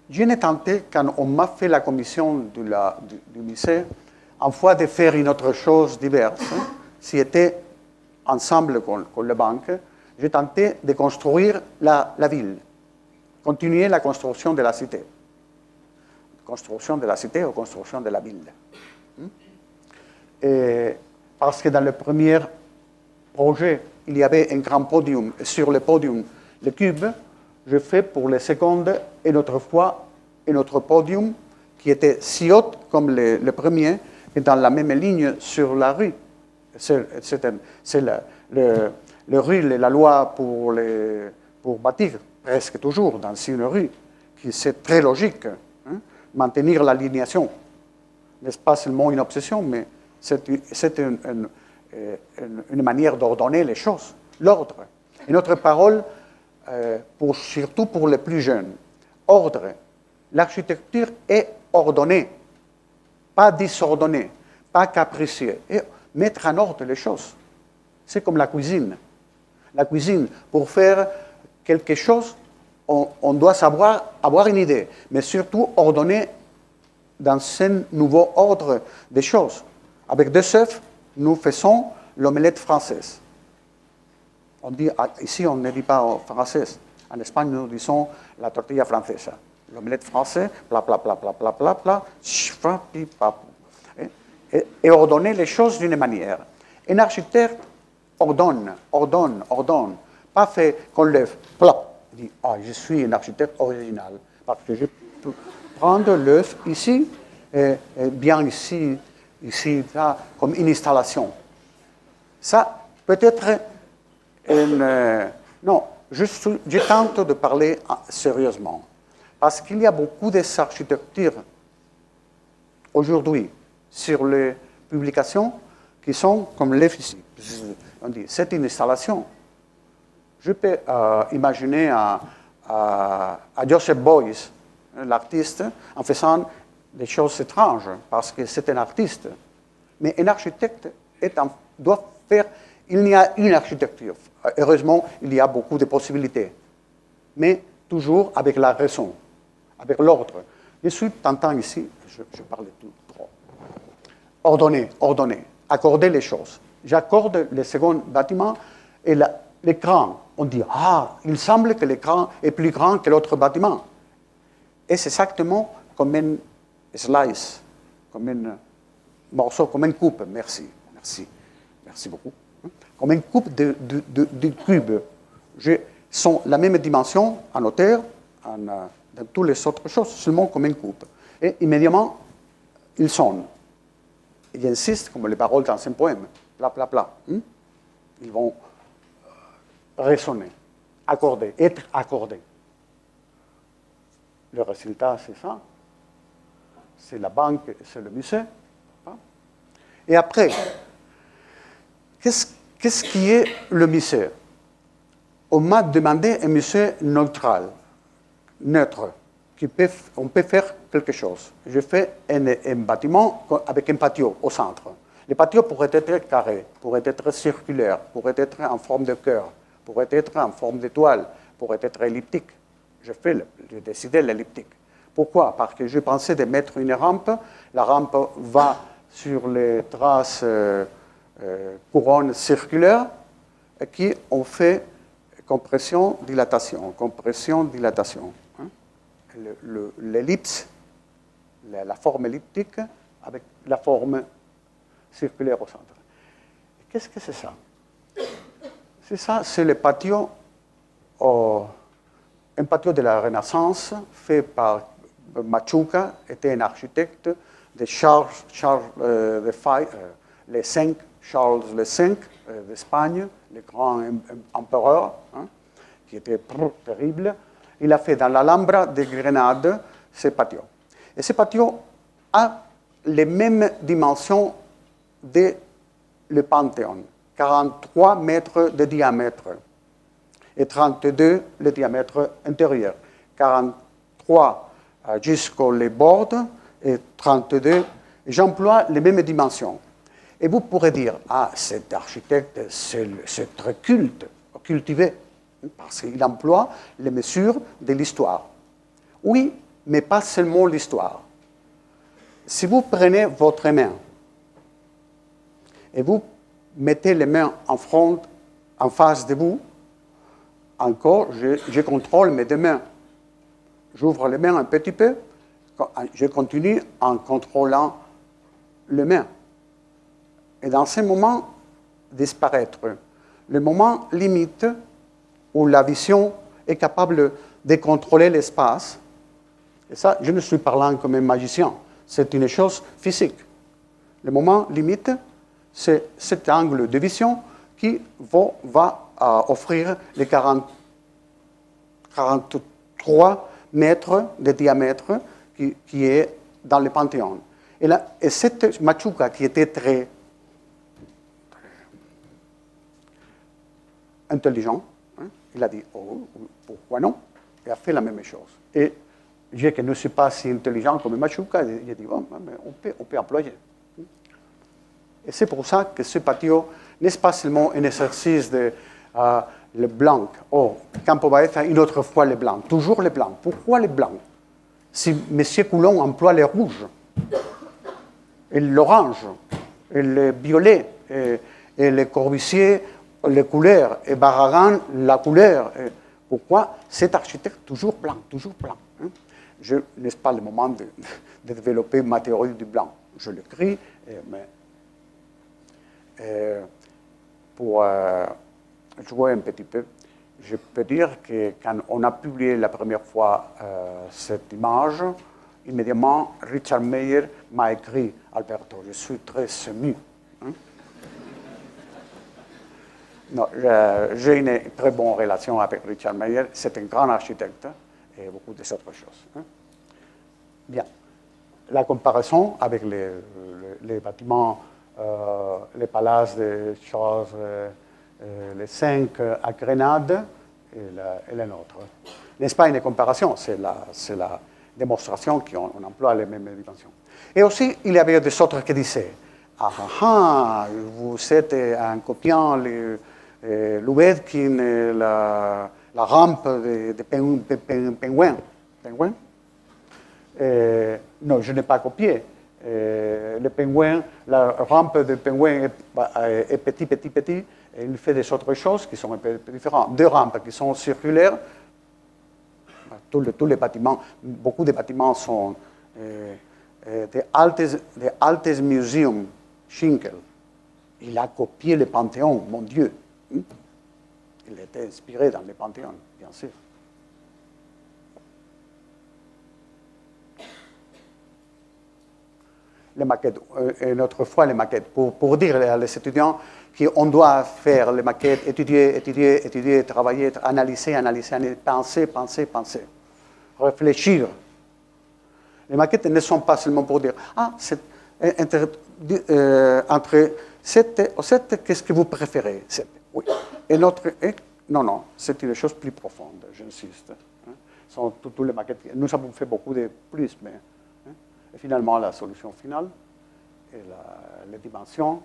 Je n'ai tenté, quand on m'a fait la commission du musée, en fois de faire une autre chose diverse, c'était ensemble avec la banque, j'ai tenté de construire la ville, continuer la construction de la cité. Construction de la cité ou construction de la ville. Et parce que dans le premier projet, il y avait un grand podium, et sur le podium, le cube, je fais pour les secondes une autre fois un autre podium qui était si haut comme le premier et dans la même ligne sur la rue. C'est le rue, la loi pour bâtir, presque toujours dans une rue, qui c'est très logique, hein, maintenir l'alignation. N'est-ce pas seulement une obsession, mais c'est une manière d'ordonner les choses, l'ordre. Une autre parole, surtout pour les plus jeunes, ordre. L'architecture est ordonnée, pas disordonnée, pas capricieuse. Et mettre en ordre les choses. C'est comme la cuisine. La cuisine, pour faire quelque chose, on doit savoir avoir une idée, mais surtout ordonner dans ce nouveau ordre des choses. Avec 2 œufs, nous faisons l'omelette française. On dit, ici, on ne dit pas française. En Espagne, nous disons la tortilla française. L'omelette française, pla, pla, pla, pla, pla, pla, pla, et ordonner les choses d'une manière. Un architecte ordonne. Pas fait qu'on lève, plop, dit, je suis un architecte original, parce que je peux prendre l'œuf ici, et bien ici, là, comme une installation. Ça peut être non, je tente de parler sérieusement. Parce qu'il y a beaucoup d'architectures aujourd'hui sur les publications qui sont comme l'œuf ici. On dit, c'est une installation. Je peux imaginer à Joseph Beuys, l'artiste, en faisant des choses étranges, parce que c'est un artiste. Mais un architecte doit faire... Il y a une architecture. Heureusement, il y a beaucoup de possibilités. Mais toujours avec la raison, avec l'ordre. Je suis tentant ici, je parle tout trop. Ordonner. Accorder les choses. J'accorde le second bâtiment et l'écran. On dit, il semble que l'écran est plus grand que l'autre bâtiment. Et c'est exactement comme un slice, comme un morceau, comme une coupe. Merci beaucoup. Comme une coupe de cube. Sont la même dimension en hauteur, dans toutes les autres choses, seulement comme une coupe. Et immédiatement, ils sonnent. Ils insistent, comme les paroles dans un poème. Pla, pla, pla. Ils vont résonner, accorder, être accordés. Le résultat, c'est ça. C'est la banque, c'est le musée. Et après, qu'est-ce qui est le musée? On m'a demandé un musée neutral. neutre. On peut faire quelque chose. Je fais un bâtiment avec un patio au centre. Le patio pourrait être carré, pourrait être circulaire, pourrait être en forme de cœur, pourrait être en forme d'étoile, pourrait être elliptique. J'ai décidé l'elliptique. Pourquoi? Parce que je pensais de mettre une rampe. La rampe va sur les traces couronnes circulaires qui ont fait compression, dilatation. Hein? L'ellipse, la forme elliptique avec la forme circulaire au centre. Qu'est-ce que c'est ça? C'est ça, c'est le patio, un patio de la Renaissance fait par Machuca, était un architecte de Charles les 5, Charles V d'Espagne, le grand empereur, hein, qui était terrible. Il a fait dans l'Alhambra de Grenade ce patio. Et ce patio a les mêmes dimensions de le Panthéon, 43 mètres de diamètre et 32 le diamètre intérieur, 43 jusqu'aux les bords et 32. J'emploie les mêmes dimensions. Et vous pourrez dire, ah, cet architecte, c'est très cultivé, parce qu'il emploie les mesures de l'histoire. Oui, mais pas seulement l'histoire. Si vous prenez votre main et vous mettez les mains en face de vous, encore, je contrôle mes deux mains. J'ouvre les mains un petit peu, je continue en contrôlant les mains. Et dans ce moment, disparaître. Le moment limite où la vision est capable de contrôler l'espace. Et ça, je ne suis parlant comme un magicien. C'est une chose physique. Le moment limite, c'est cet angle de vision qui va offrir les 43 mètres de diamètre qui est dans le Panthéon. Et cette Machuca qui était très intelligent, hein, il a dit, oh, pourquoi non? Il a fait la même chose. Et je qui ne suis pas si intelligent comme Machuca, il a dit, oh, mais on peut employer. Et c'est pour ça que ce patio n'est pas seulement un exercice de le blanc. Oh, Campo Baeza, une autre fois le blanc. Toujours le blanc. Pourquoi le blanc? Si M. Coulon emploie le rouge, et l'orange, et le violet, et le Corbusier, les couleurs, et Barragan, la couleur. Pourquoi cet architecte toujours blanc, hein? N'est-ce pas le moment de développer ma théorie du blanc? Je l'écris, mais pour jouer un petit peu, je peux dire que quand on a publié la première fois cette image, immédiatement, Richard Meyer m'a écrit, Alberto, je suis très ému. Hein? Non, j'ai une très bonne relation avec Richard Meyer, c'est un grand architecte et beaucoup d'autres choses. Hein? Bien. La comparaison avec les bâtiments, les palaces de Charles les 5 à Grenade et la nôtre. N'est-ce pas une comparaison? C'est la démonstration qu'on emploie les mêmes dimensions. Et aussi, il y avait des autres qui disaient, vous êtes en copiant Lubetkin, la rampe de pingouin. Non, je n'ai pas copié. Le pingouin, la rampe de pingouin est petit. Et il fait des autres choses qui sont un peu différentes. Deux rampes qui sont circulaires. Tous les bâtiments, beaucoup de bâtiments sont des Altes Museum, Schinkel. Il a copié le Panthéon, mon Dieu. Il était inspiré dans le Panthéon, bien sûr. Les maquettes, une autre fois les maquettes, pour dire à les étudiants qu'on doit faire les maquettes, étudier, travailler, analyser, penser, réfléchir. Les maquettes ne sont pas seulement pour dire, entre 7 et 7, qu'est-ce que vous préférez? 7, oui. Et non, c'est une chose plus profonde, j'insiste. sont tous les maquettes. Nous avons fait beaucoup de plus, mais et finalement, la solution finale, et les dimensions,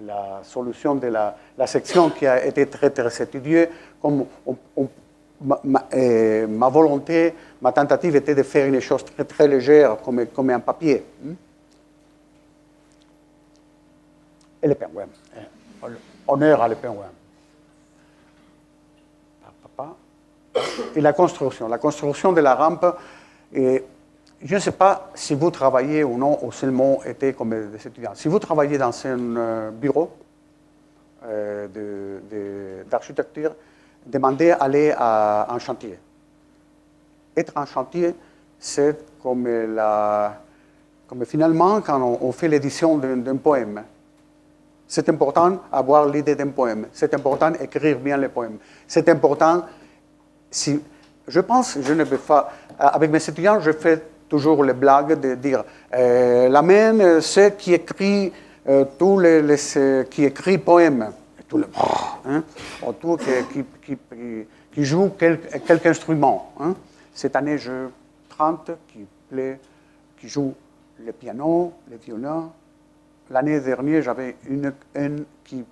la solution de la section qui a été très étudiée, comme ma volonté, ma tentative était de faire une chose très légère, comme un papier. Et le pingouin. Honneur à le pingouin. Et la construction de la rampe, et je ne sais pas si vous travaillez ou non, ou seulement été comme des étudiants. Si vous travaillez dans un bureau d'architecture, demandez d'aller à un chantier. Être en chantier, c'est comme finalement quand on fait l'édition d'un poème. C'est important d'avoir l'idée d'un poème. C'est important d'écrire bien le poème. C'est important, je pense, je ne vais pas, avec mes étudiants, je fais toujours les blagues de dire l'amen, c'est qui écrit qui écrit poème. Et tout le tout qui joue quelque instrument. Cette année, je 30 qui joue le piano, le violon. L'année dernière, j'avais une qui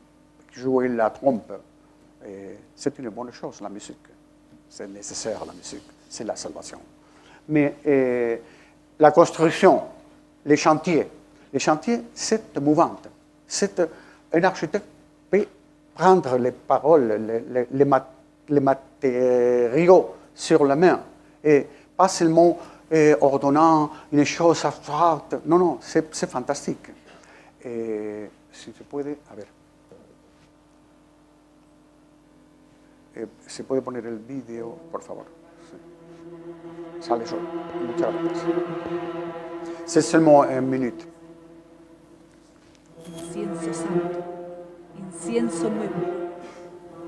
jouait la trompe. C'est une bonne chose, la musique. C'est nécessaire, la musique. C'est la salvation. Mais la construction, les chantiers, c'est mouvant. Un architecte peut prendre les paroles, les matériaux sur la main et pas seulement ordonnant une chose abstraite. Non, c'est fantastique. Si se puede, a ver. ¿Se puede poner el vídeo, por favor? Sí. Sale solo. Muchas gracias. C'est seulement une minute. Incienso santo, incienso nuevo,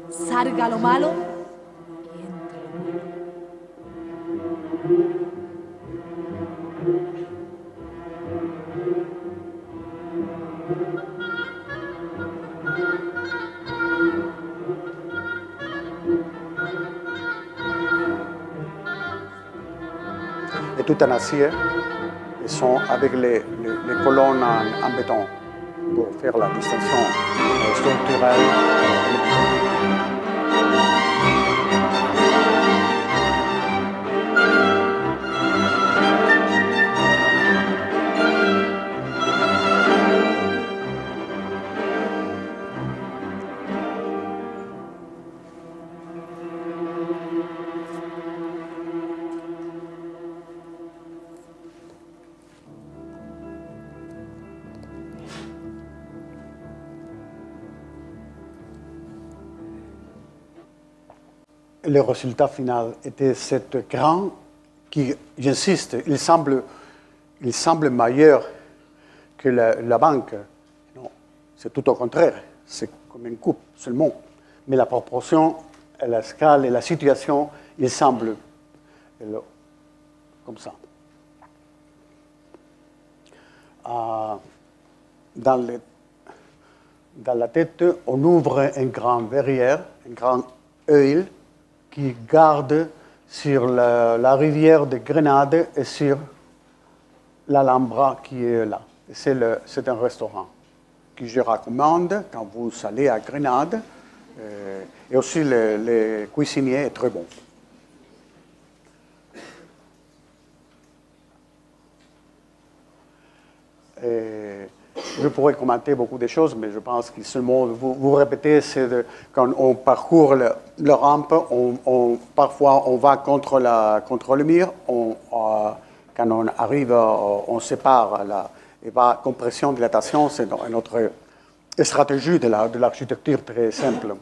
salga lo malo y entre lo bueno. Et tout en acier, ils sont avec les colonnes en béton pour faire la distinction structurelle. Le résultat final était cet grand qui, j'insiste, il semble meilleur que la banque. Non, c'est tout au contraire. C'est comme une coupe seulement. Mais la proportion, la scale et la situation, il semble comme ça. Dans la tête, on ouvre un grand verrière, un grand œil qui garde sur la rivière de Grenade et sur l'Alhambra qui est là. C'est un restaurant que je recommande quand vous allez à Grenade. Et aussi, le cuisinier est très bon. Je pourrais commenter beaucoup de choses, mais je pense que seulement vous répétez, c'est quand on parcourt le rampe, parfois on va contre le mur, quand on arrive, on sépare la compression, dilatation, c'est notre stratégie de l'architecture très simple.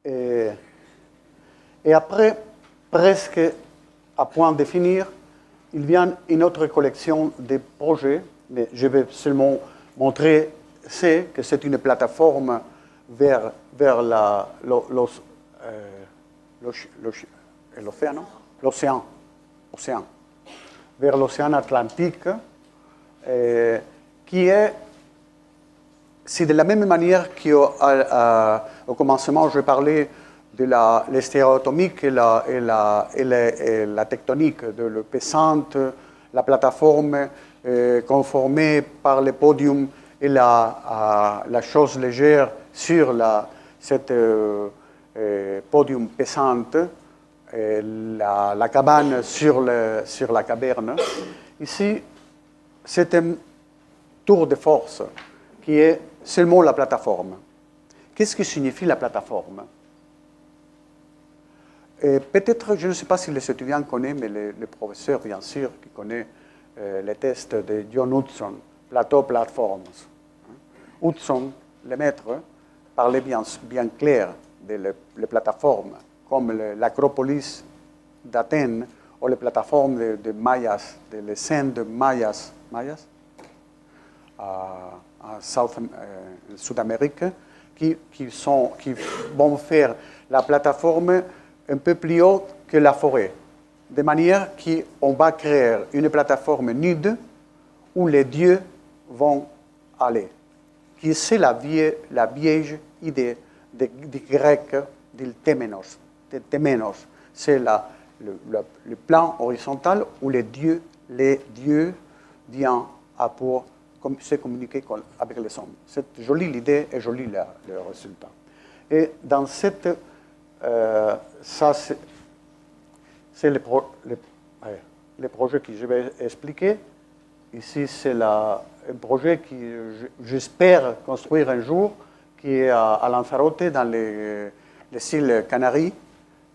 Et après, presque à point de finir, il vient une autre collection de projets, mais je vais seulement montrer que c'est une plateforme vers l'océan, vers l'océan Atlantique, qui est, c'est de la même manière qu'au commencement, je parlais de l'estéréotomique et la tectonique, de le pesante, la plateforme conformée par le podium et la chose légère sur cette podium pesante, la cabane sur la caverne. Ici, c'est un tour de force qui est seulement la plateforme. Qu'est-ce que signifie la plateforme? Peut-être, je ne sais pas si les étudiants connaissent, mais les professeurs, bien sûr, qui connaissent les tests de John Hudson, Plateau Platforms. Hudson, le maître, parlait bien clair des plateformes, comme l'Acropolis d'Athènes ou les plateformes de Mayas, les scènes de Mayas en Sud-Amérique, qui vont faire la plateforme un peu plus haut que la forêt, de manière qu'on va créer une plateforme nude où les dieux vont aller. Qui c'est la vieille idée des Grecs du téménos. C'est le plan horizontal où les dieux viennent pour se communiquer avec les hommes. C'est jolie l'idée et joli le résultat. Et dans cette... ça, c'est le projet que je vais expliquer. Ici, c'est un projet que j'espère construire un jour, qui est à Lanzarote, dans les îles Canaries,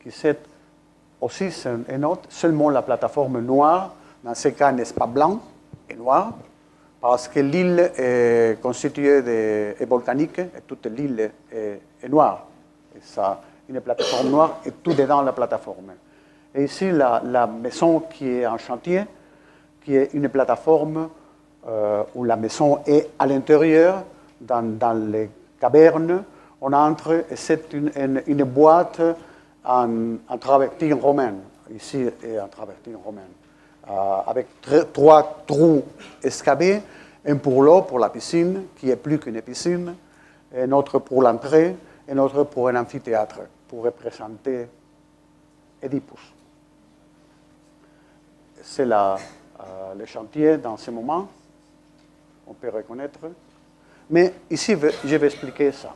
qui c'est aussi un autre, seulement la plateforme noire. Dans ce cas, n'est-ce pas blanc et noir, parce que l'île est constituée et volcanique, et toute l'île est noire. Et ça, une plateforme noire et tout dedans la plateforme. Et ici, la maison qui est en chantier, qui est une plateforme où la maison est à l'intérieur, dans les cavernes. On entre et c'est une boîte en travertine romaine. Ici est en travertine romaine. Avec 3 trous excavés, un pour l'eau, pour la piscine, qui est plus qu'une piscine, un autre pour l'entrée, un autre pour un amphithéâtre, pour représenter Oedipus. C'est le chantier dans ce moment, on peut reconnaître. Mais ici, je vais expliquer ça.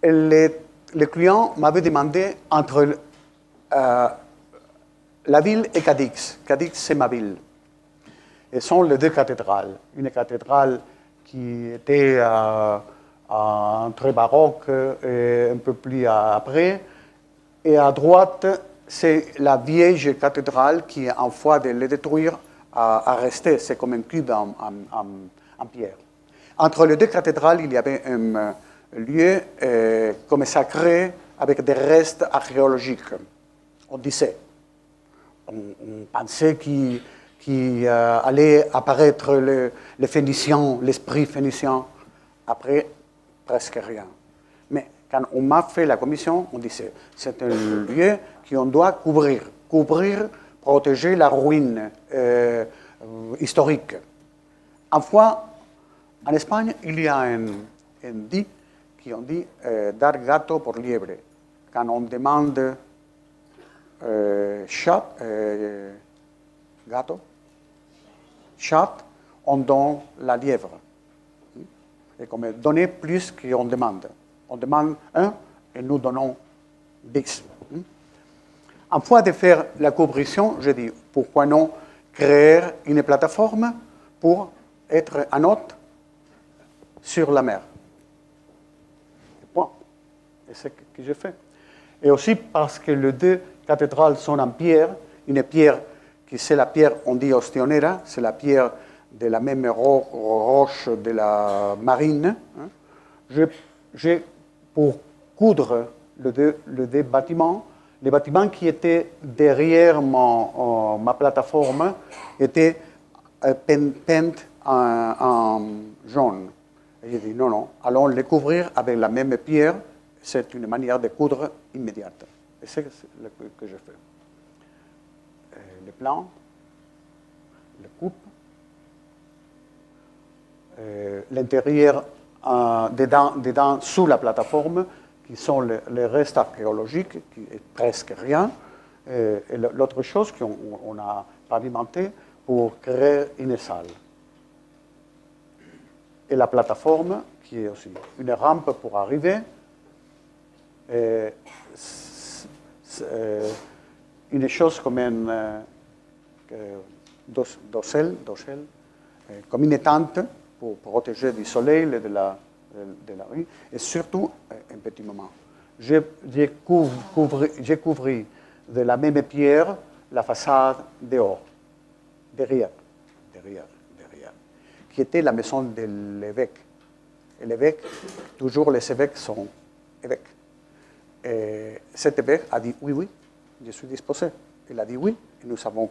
Le client m'avait demandé entre la ville et Cadix. Cadix, c'est ma ville. Et sont les 2 cathédrales. Une cathédrale qui était très baroque et un peu plus après. Et à droite, c'est la vieille cathédrale qui, en foi de les détruire, a resté. C'est comme un cube en pierre. Entre les 2 cathédrales, il y avait un lieu comme sacré avec des restes archéologiques. On disait. On pensait qu'il allait apparaître le Phénicien, l'esprit phénicien. Après, presque rien. Mais quand on m'a fait la commission, on disait c'est un lieu qu'on doit couvrir, protéger la ruine historique. Enfin, en Espagne, il y a un dit qui on dit dar gato por liebre. Quand on demande chat, on donne la lièvre. Et comme donner plus qu'on demande. On demande 1 et nous donnons 10. En fois de faire la coopération, je dis pourquoi non créer une plateforme pour être un hôte sur la mer. Point. Et c'est ce que j'ai fait. Et aussi parce que les 2 cathédrales sont en pierre, une pierre qui c'est la pierre, on dit ostionera, c'est la pierre de la même roche de la marine. Pour coudre les deux bâtiments. Les bâtiments qui étaient derrière ma plateforme étaient peints en jaune. Et j'ai dit non, allons les couvrir avec la même pierre. C'est une manière de coudre immédiate. Et c'est ce que je fais. Les plans, les coupes, l'intérieur dedans, sous la plateforme, qui sont les restes archéologiques, qui est presque rien. Et l'autre chose qu'on a pavimenté pour créer une salle. Et la plateforme, qui est aussi une rampe pour arriver. Une chose comme un dossel, comme une tente pour protéger du soleil et de la rue. Et surtout, un petit moment, j'ai couvert de la même pierre la façade dehors, derrière, qui était la maison de l'évêque. Et l'évêque, toujours les évêques sont évêques. Et cet évêque a dit oui, je suis disposé. Il a dit oui, et nous avons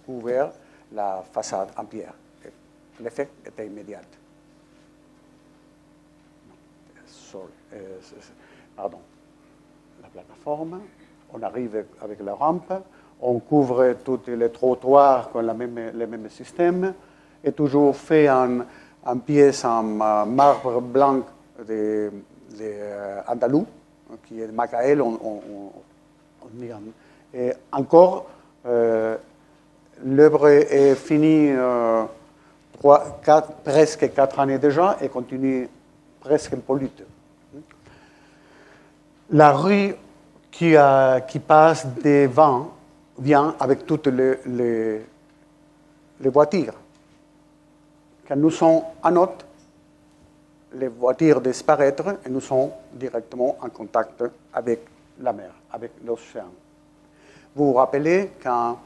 couvert la façade en pierre. L'effet était immédiat. Pardon. La plateforme, on arrive avec la rampe, on couvre tous les trottoirs avec le même système, et toujours fait en pièces en marbre blanc d'Andalou, qui est Macael, on dit. Et encore, l'œuvre est finie presque 4 années déjà et continue presque impolite. La rue qui passe devant vient avec toutes les voitures. Quand nous sommes en note, les voitures disparaissent et nous sommes directement en contact avec la mer, avec l'océan. Vous vous rappelez quand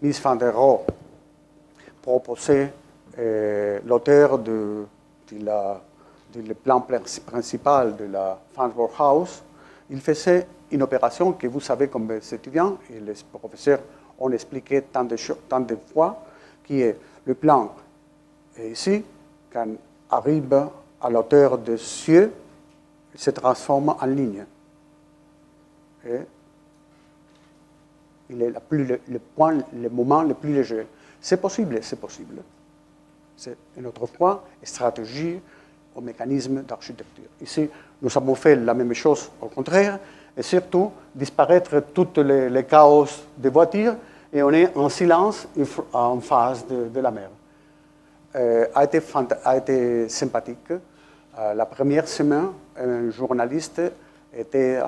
Mies van der Rohe proposait l'auteur du plan principal de la Farnborough House, il faisait une opération que vous savez comme étudiants, et les professeurs ont expliqué tant de fois, qui est le plan est ici, quand arrive à la hauteur des cieux, il se transforme en ligne. Et il est le moment le plus léger. C'est possible, c'est possible. C'est une autre fois stratégie au mécanisme d'architecture. Ici, nous avons fait la même chose au contraire, et surtout disparaître tous les chaos des voitures, et on est en silence en face de la mer. A été sympathique. La première semaine, un journaliste était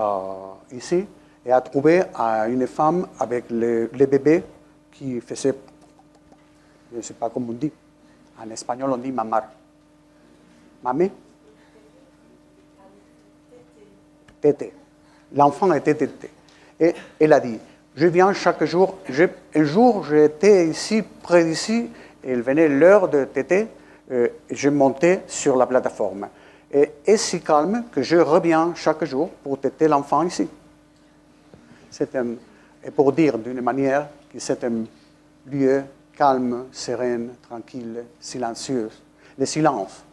ici et a trouvé une femme avec le bébé qui faisait, je ne sais pas comment on dit, en espagnol on dit mamar. Mamé? Tété. L'enfant était tété. Et elle a dit, je viens chaque jour. Un jour, j'étais ici, près d'ici, et il venait l'heure de tété, je montais sur la plateforme. Et si calme que je reviens chaque jour pour téter l'enfant ici. Et pour dire d'une manière que c'est un lieu calme, serein, tranquille, silencieux. Le silence.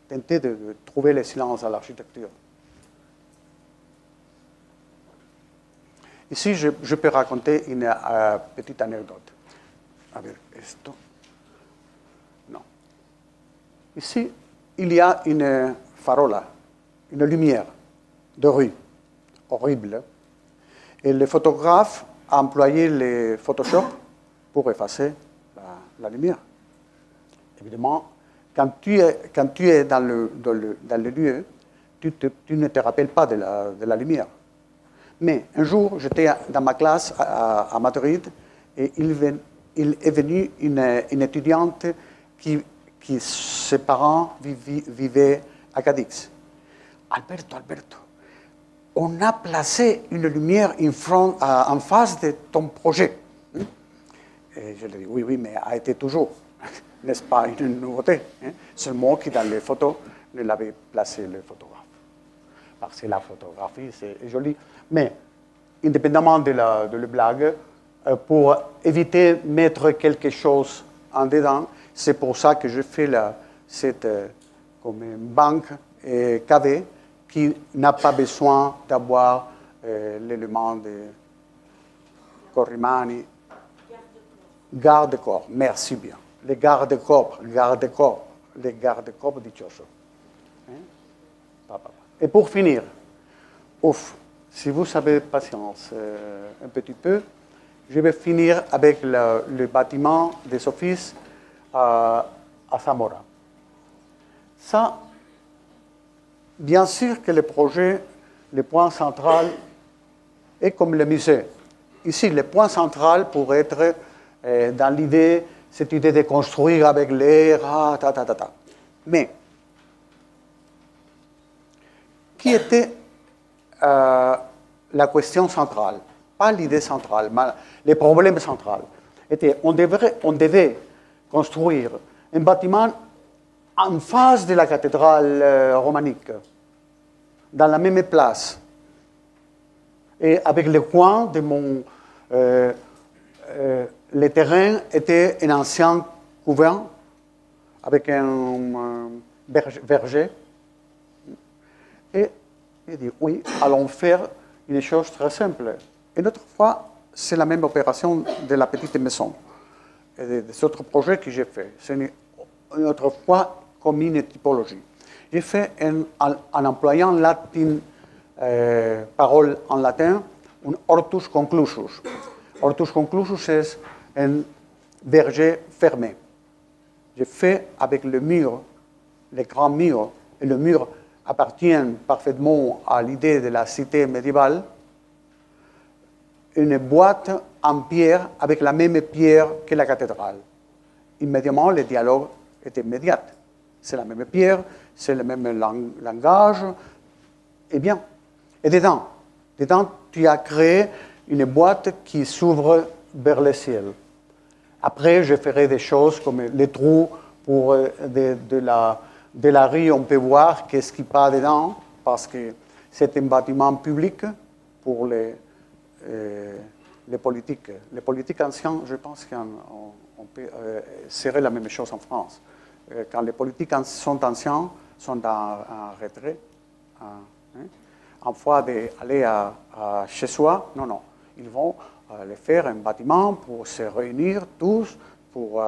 Tenter de trouver le silence à l'architecture. Ici, je peux raconter une petite anecdote. A ver, esto. Non. Ici, il y a une farola, une lumière de rue, horrible. Et le photographe a employé le Photoshop pour effacer la lumière. Évidemment, quand tu es dans le lieu, tu ne te rappelles pas de la lumière. Mais un jour, j'étais dans ma classe à Madrid et il est venu une étudiante qui ses parents vivaient à Cadix. Alberto, on a placé une lumière en face de ton projet. Et je lui ai dit, oui, mais a été toujours. N'est-ce pas une nouveauté? Seulement que dans les photos, ne l'avait placé le photographe. Parce que la photographie, c'est joli. Mais, indépendamment de la blague, pour éviter de mettre quelque chose en dedans, c'est pour ça que je fais cette comme une banque KV qui n'a pas besoin d'avoir l'élément de Corrimani. Garde-corps, merci bien. Les garde-corps di Cioscio. Et pour finir, si vous avez patience un petit peu, je vais finir avec le bâtiment des offices à Zamora. Ça, bien sûr que le projet, le point central est comme le musée. Ici, le point central pourrait être dans l'idée, cette idée de construire avec l'air, Mais, qui était la question centrale? Pas l'idée centrale, mais les problèmes centraux. On devait construire un bâtiment en face de la cathédrale romanique, dans la même place. Et avec le coin de mon... le terrain était un ancien couvent avec un verger. Et il dit, oui, allons faire une chose très simple. Une autre fois, c'est la même opération de la petite maison. Et des autres projets que j'ai fait. C'est une autre fois comme une typologie. J'ai fait en employant parole en latin, un hortus conclusus. Hortus conclusus, c'est un verger fermé. J'ai fait avec le mur, les grands murs, et le mur appartient parfaitement à l'idée de la cité médiévale, une boîte en pierre avec la même pierre que la cathédrale. Immédiatement, le dialogue est immédiat. C'est la même pierre, c'est le même langage. Eh bien, et dedans, tu as créé une boîte qui s'ouvre vers le ciel. Après, je ferai des choses comme les trous pour de la rue, on peut voir qu'est-ce qui passe dedans, parce que c'est un bâtiment public pour les politiques. Les politiques anciens, je pense qu'on peut serait la même chose en France. Quand les politiques sont anciens, sont en retrait, en fois d'aller chez soi, non. Ils vont faire un bâtiment pour se réunir tous, pour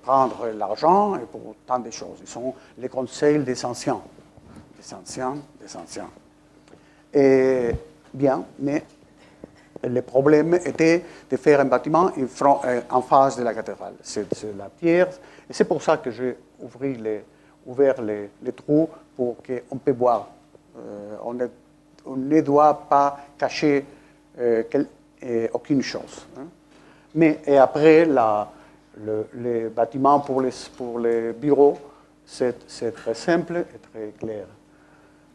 prendre l'argent et pour tant de choses. Ils sont les conseils des anciens. Des anciens. Et bien, mais le problème était de faire un bâtiment en face de la cathédrale. C'est la pierre. Et c'est pour ça que j'ai ouvert les trous pour qu'on puisse voir. On ne doit pas cacher aucune chose. Mais et après, le bâtiment pour les bureaux, c'est très simple et très clair.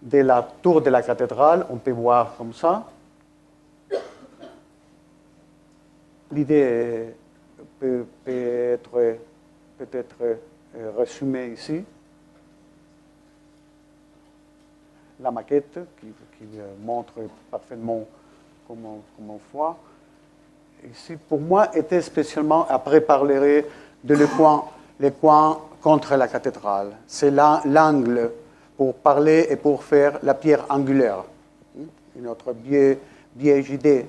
De la tour de la cathédrale, on peut voir comme ça. L'idée peut être résumée ici. La maquette qui montre parfaitement comment on voit. Ici, pour moi, était spécialement, après parlerai de le coin contre la cathédrale. C'est l'angle pour parler et pour faire la pierre angulaire. Une autre vieille idée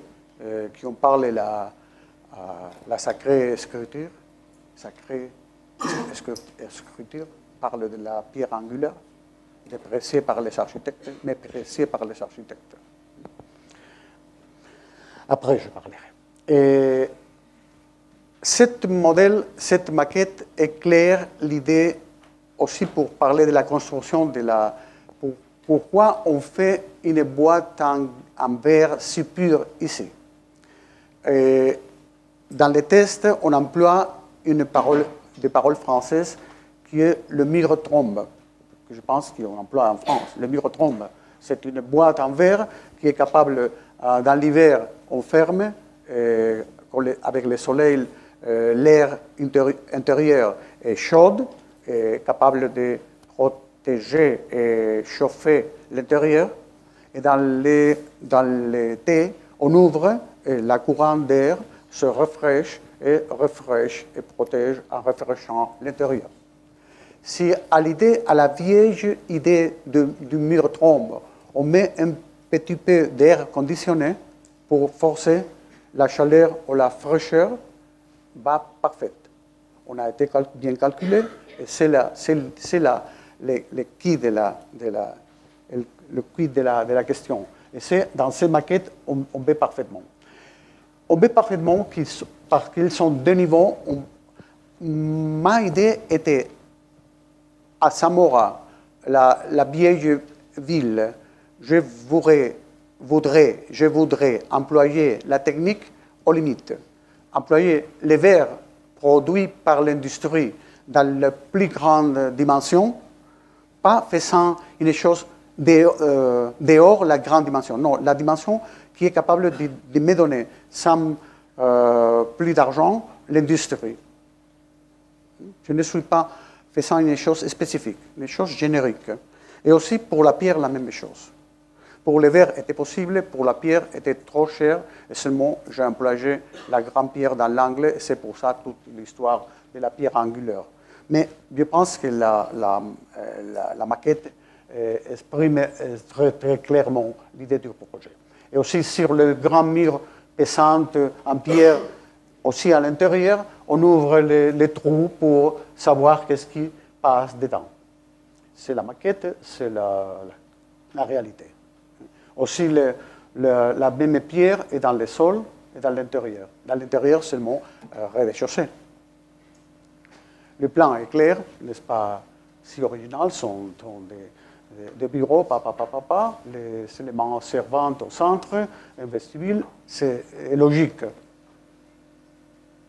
qui on parle la sacrée écriture. Sacrée écriture parle de la pierre angulaire, dépréciée par les architectes, mais appréciée par les architectes. Après, je parlerai. Et cette maquette éclaire l'idée aussi pour parler de la construction pourquoi on fait une boîte en verre si pur ici. Et dans les tests, on emploie des paroles françaises qui est le mur-trombe, que je pense qu'on emploie en France. Le mur-trombe, c'est une boîte en verre qui est capable, dans l'hiver, on ferme, avec le soleil, l'air intérieur est chaud, et capable de j'ai chauffé l'intérieur. Et dans l'été, on ouvre et la courant d'air se rafraîchit et protège en rafraîchissant l'intérieur. Si à la vieille idée du mur trombe, on met un petit peu d'air conditionné pour forcer la chaleur ou la fraîcheur, va parfaite. On a été bien calculé et c'est le qui de la question. Et c'est dans ces maquettes, on fait parfaitement. On fait parfaitement parce qu'ils sont deux niveaux. Ma idée était à Zamora, la vieille ville, je voudrais employer la technique aux limites, employer les verres produits par l'industrie dans la plus grande dimension, pas faisant une chose dehors la grande dimension. Non, la dimension qui est capable de me donner sans plus d'argent l'industrie. Je ne suis pas faisant une chose spécifique, une chose générique. Et aussi pour la pierre, la même chose. Pour le verre, était possible, pour la pierre, était trop cher, et seulement j'ai employé la grande pierre dans l'angle, et c'est pour ça toute l'histoire de la pierre angulaire. Mais je pense que la maquette exprime très, très clairement l'idée du projet. Et aussi sur le grand mur pesant en pierre, aussi à l'intérieur, on ouvre les trous pour savoir qu'est-ce qui passe dedans. C'est la maquette, c'est la réalité. Aussi, la même pierre est dans le sol et dans l'intérieur. Dans l'intérieur, seulement rez-de-chaussée. Le plan est clair, n'est-ce pas si original, sont des bureaux, les éléments servants au centre, un vestibule, c'est logique.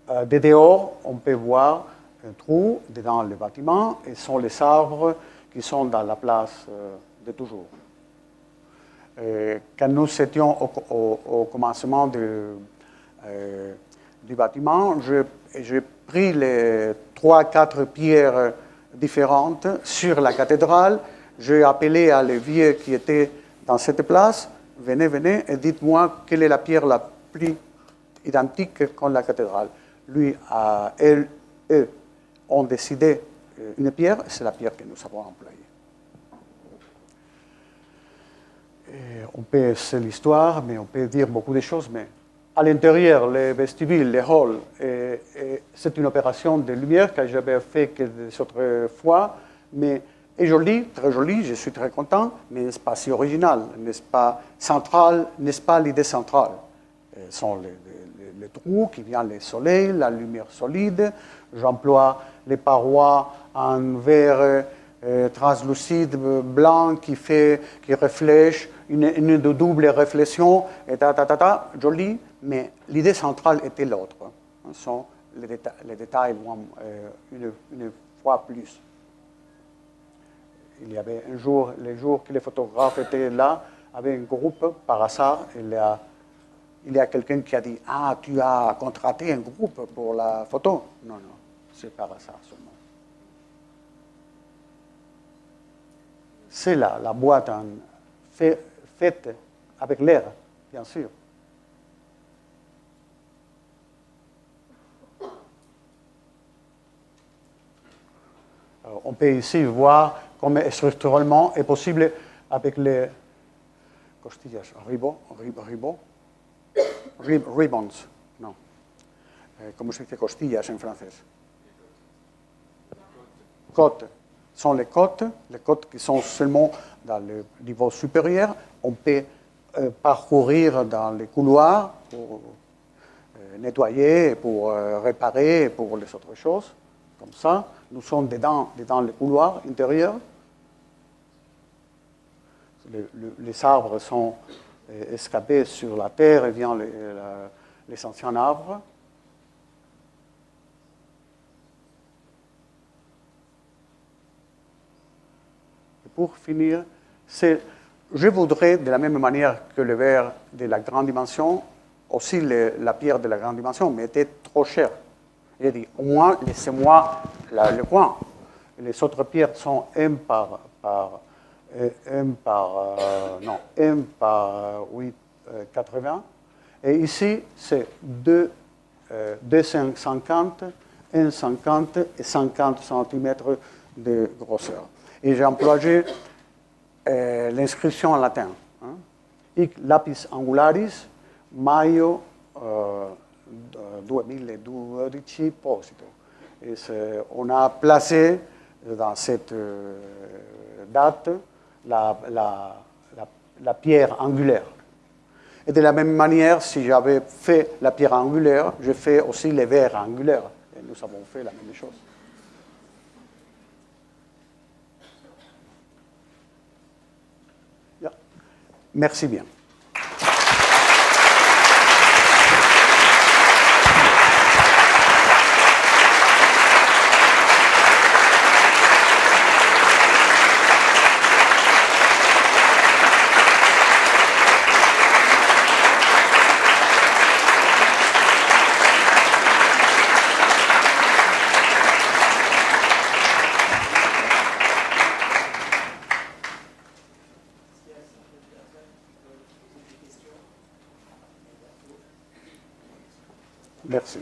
De dehors, on peut voir un trou dans le bâtiment et sont les arbres qui sont dans la place de toujours. Quand nous étions au commencement du bâtiment, j'ai pris les 3-4 pierres différentes sur la cathédrale. J'ai appelé à les vieux qui étaient dans cette place, venez et dites-moi quelle est la pierre la plus identique qu'en la cathédrale. Lui, eux ont décidé une pierre, c'est la pierre que nous avons employée. C'est l'histoire, mais on peut dire beaucoup de choses. Mais à l'intérieur, les vestibules, les halls, c'est une opération de lumière que j'avais fait que des autres fois, mais est jolie, très jolie, je suis très content, mais n'est-ce pas si original, n'est-ce pas central, n'est-ce pas l'idée centrale? Ce sont les trous qui viennent le soleil, la lumière solide. J'emploie les parois en verre translucide, blanc, qui reflèche une double réflexion, et joli, mais l'idée centrale était l'autre. Ce sont les détails une fois plus. Il y avait un jour, les jours que les photographes étaient là, avec un groupe, par hasard, il y a quelqu'un qui a dit « Ah, tu as contracté un groupe pour la photo ?» Non, c'est par hasard seulement. C'est là, la boîte faite avec l'air, bien sûr. Alors, on peut ici voir comment structurellement est possible avec les costillas, ribbons, non. Comment se dit costillas en français? Côtes. Sont les côtes qui sont seulement dans le niveau supérieur. On peut parcourir dans les couloirs pour nettoyer, pour réparer, pour les autres choses. Comme ça, nous sommes dedans le couloir intérieur. Les arbres sont escapés sur la terre et viennent les anciens arbres. Pour finir, je voudrais, de la même manière que le verre de la grande dimension, aussi la pierre de la grande dimension, mais était trop chère. J'ai dit, au moins, laissez-moi le coin. Les autres pierres sont 1 par par 8,80. Et ici, c'est 2,50, 1,50 et 50 cm de grosseur. Et j'ai employé l'inscription en latin. Hein. Hic lapis angularis, maio 2012 posito. Et on a placé dans cette date la pierre angulaire. Et de la même manière, si j'avais fait la pierre angulaire, j'ai fait aussi les verres angulaires. Et nous avons fait la même chose. Yeah. Merci bien. Merci.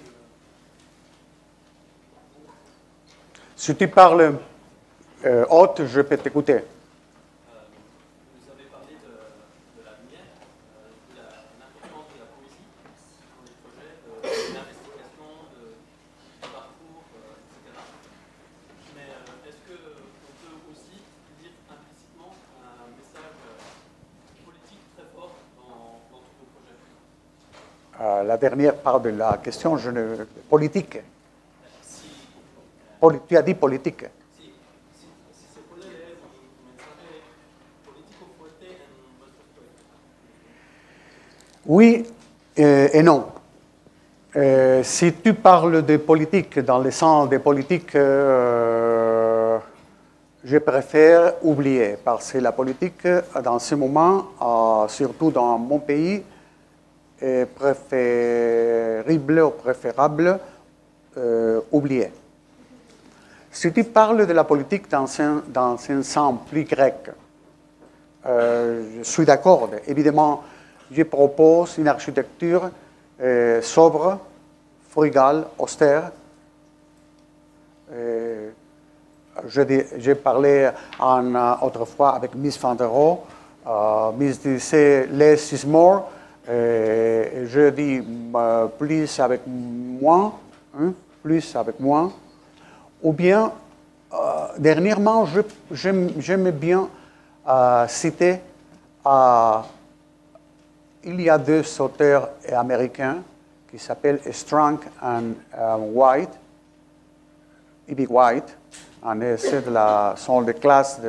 Si tu parles haute, je peux t'écouter. Vous avez parlé de la lumière, de l'importance de la poésie dans les projets, de l'investigation, du parcours, etc. Mais est-ce qu'on peut aussi dire implicitement un message politique très fort dans tous vos projets? La dernière part de la question, politique. Tu as dit politique. Si se puede leer un mensaje político fuerte en vuestros proyectos. Oui et non. Si tu parles de politique dans le sens des politiques, je préfère oublier, parce que la politique, dans ce moment, surtout dans mon pays, est préférable ou préférable oublier. Si tu parles de la politique dans un sens plus grec, je suis d'accord. Évidemment, je propose une architecture sobre, frugale, austère. J'ai parlé autrefois avec Miss Van der Rohe. Miss disait « less is more ». Je dis plus avec moins, hein, plus avec moins. Ou bien, dernièrement, j'aime bien citer, il y a deux auteurs américains qui s'appellent Strunk and White, E.B. White, sont des classes de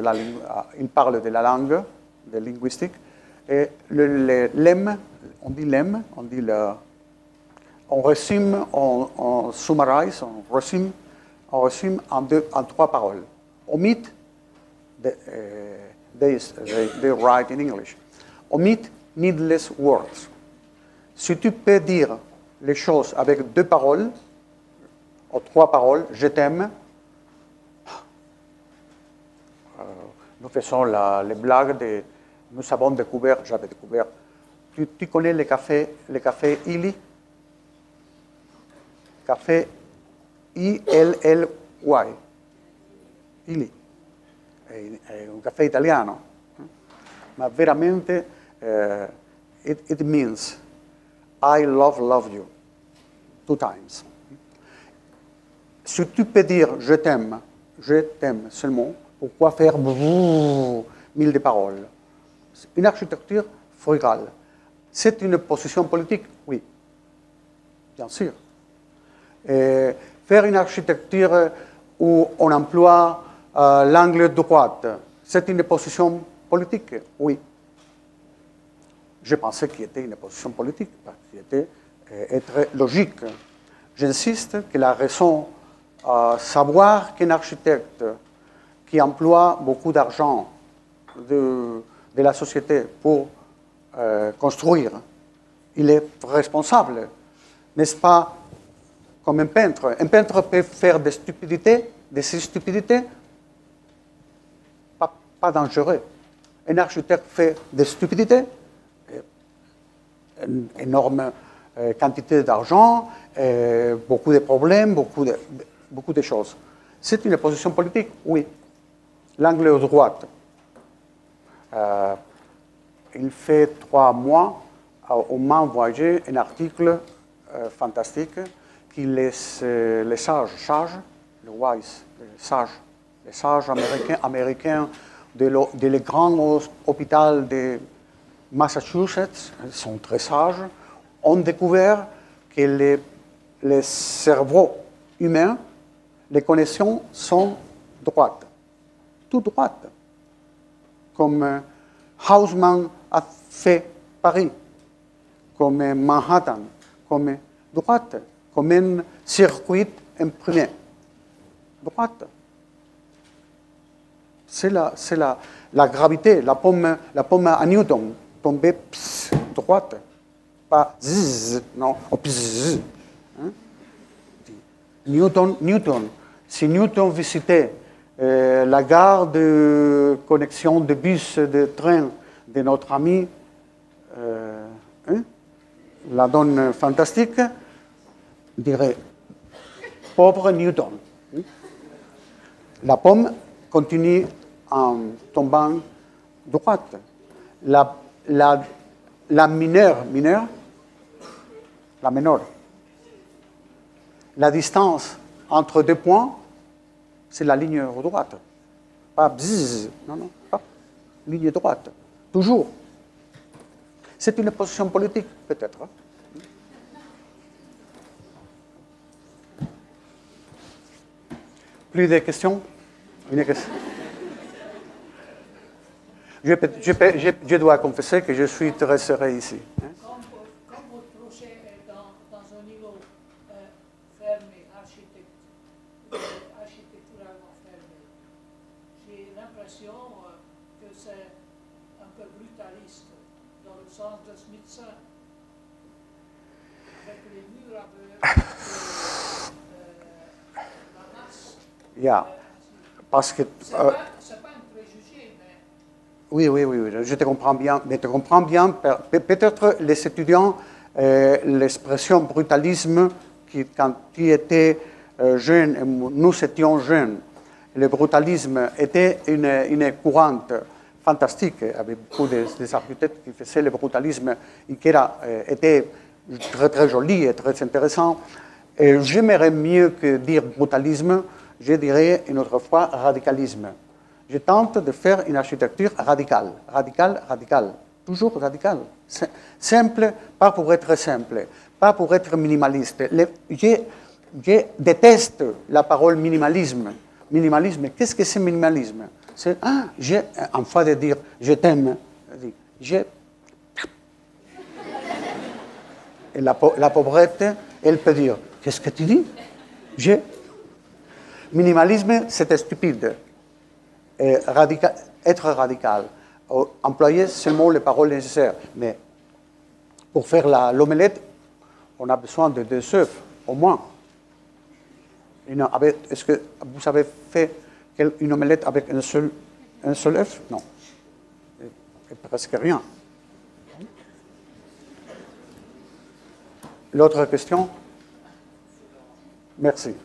ils parlent de la langue, de linguistique, et le lemme, on dit lemme, on résume, on summarise, on résume en trois paroles. Omit, they write in English. Omit needless words. Si tu peux dire les choses avec deux paroles, ou trois paroles, je t'aime, nous faisons les blagues nous avons découvert, j'avais découvert, tu connais le café Illy? Café I-L-L-Y. Illy. È un caffè italiano. Ma veramente, it means I love you. 2 times. Si tu peux dire je t'aime seulement, pourquoi faire 1000 de paroles? Une architecture frugale. C'est une position politique? Oui, bien sûr. Faire une architecture où on emploie l'angle droit, c'est une position politique? Oui. Je pensais qu'il était une position politique, parce qu'il était être logique. J'insiste que la raison, savoir qu'un architecte qui emploie beaucoup d'argent de la société pour construire, il est responsable, n'est-ce pas, comme un peintre. Un peintre peut faire des stupidités, pas dangereux. Un architecte fait des stupidités, une énorme quantité d'argent, beaucoup de problèmes, beaucoup de choses. C'est une position politique, oui. L'angle droit. Il fait 3 mois, on m'a envoyé un article fantastique qui les sages, les sages américains de le grand hôpital de Massachusetts, ils sont très sages, ont découvert que les cerveaux humains, les connexions sont droites, tout droites, comme Haussmann a fait Paris, comme Manhattan, comme droite, comme un circuit imprimé. Droite. C'est la gravité, la pomme à Newton, tombée droite, pas zzz, non, zzz. Hein? Newton. Si Newton visitait la gare de connexion de bus, de train de notre ami, la donne fantastique, dirait pauvre Newton. La pomme continue en tombant droite. La mineure, la menor. La distance entre 2 points, c'est la ligne droite. Pas bzzz, non, pas ligne droite. Toujours. C'est une position politique, peut-être. Plus de questions? Une question. Je dois confesser que je suis très serré ici. Comme votre projet est dans un niveau fermé, architecturalement fermé, j'ai l'impression que c'est un peu brutaliste dans le sens de Smithson, avec les murs avec la masse. Yeah. Parce que... C'est pas un préjugé, mais... Oui, je te comprends bien. Mais tu comprends bien, peut-être les étudiants, l'expression brutalisme, quand tu étais jeune, et nous étions jeunes, le brutalisme était une courante fantastique, avec beaucoup des architectes qui faisaient le brutalisme et qui était très, très joli et très intéressant. J'aimerais mieux que dire brutalisme, je dirais une autre fois radicalisme. Je tente de faire une architecture radicale, toujours radicale. Simple, pas pour être simple, pas pour être minimaliste. Je déteste la parole minimalisme. Minimalisme, qu'est-ce que c'est minimalisme? C'est, en fois de dire je t'aime, et la pauvrette, elle peut dire, qu'est-ce que tu dis? Minimalisme, c'est stupide. Être radical, employer seulement les paroles nécessaires. Mais pour faire l'omelette, on a besoin de 2 œufs, au moins. Est-ce que vous avez fait une omelette avec un seul œuf? Non. Et presque rien. L'autre question? Merci.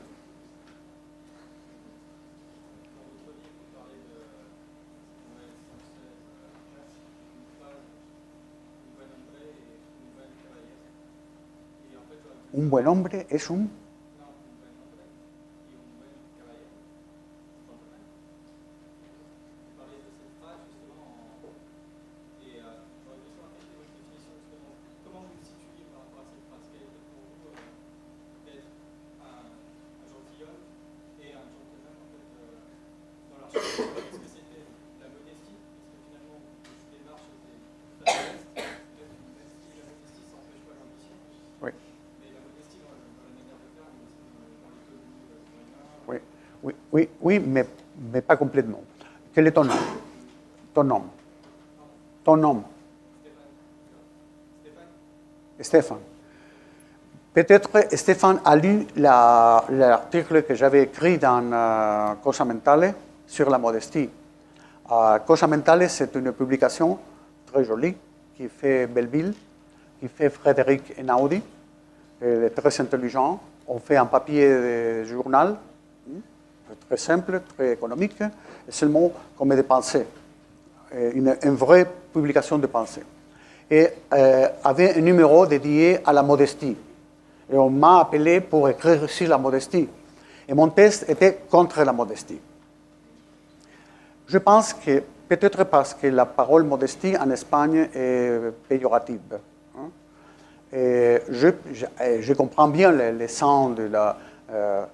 Un buen hombre es un... Oui, mais pas complètement. Quel est ton nom? Ton nom? Stéphane. Peut-être Stéphane a lu l'article que j'avais écrit dans Cosa Mentale sur la modestie. Cosa Mentale, c'est une publication très jolie qui fait Belleville, qui fait Frédéric Einaudi. Elle est très intelligent. On fait un papier de journal, très simple, très économique, et seulement comme des pensées. Une vraie publication de pensées. Et avait un numéro dédié à la modestie. Et on m'a appelé pour écrire sur la modestie. Et mon texte était contre la modestie. Je pense que, peut-être parce que la parole modestie en Espagne est péjorative. Et je comprends bien les sens de la...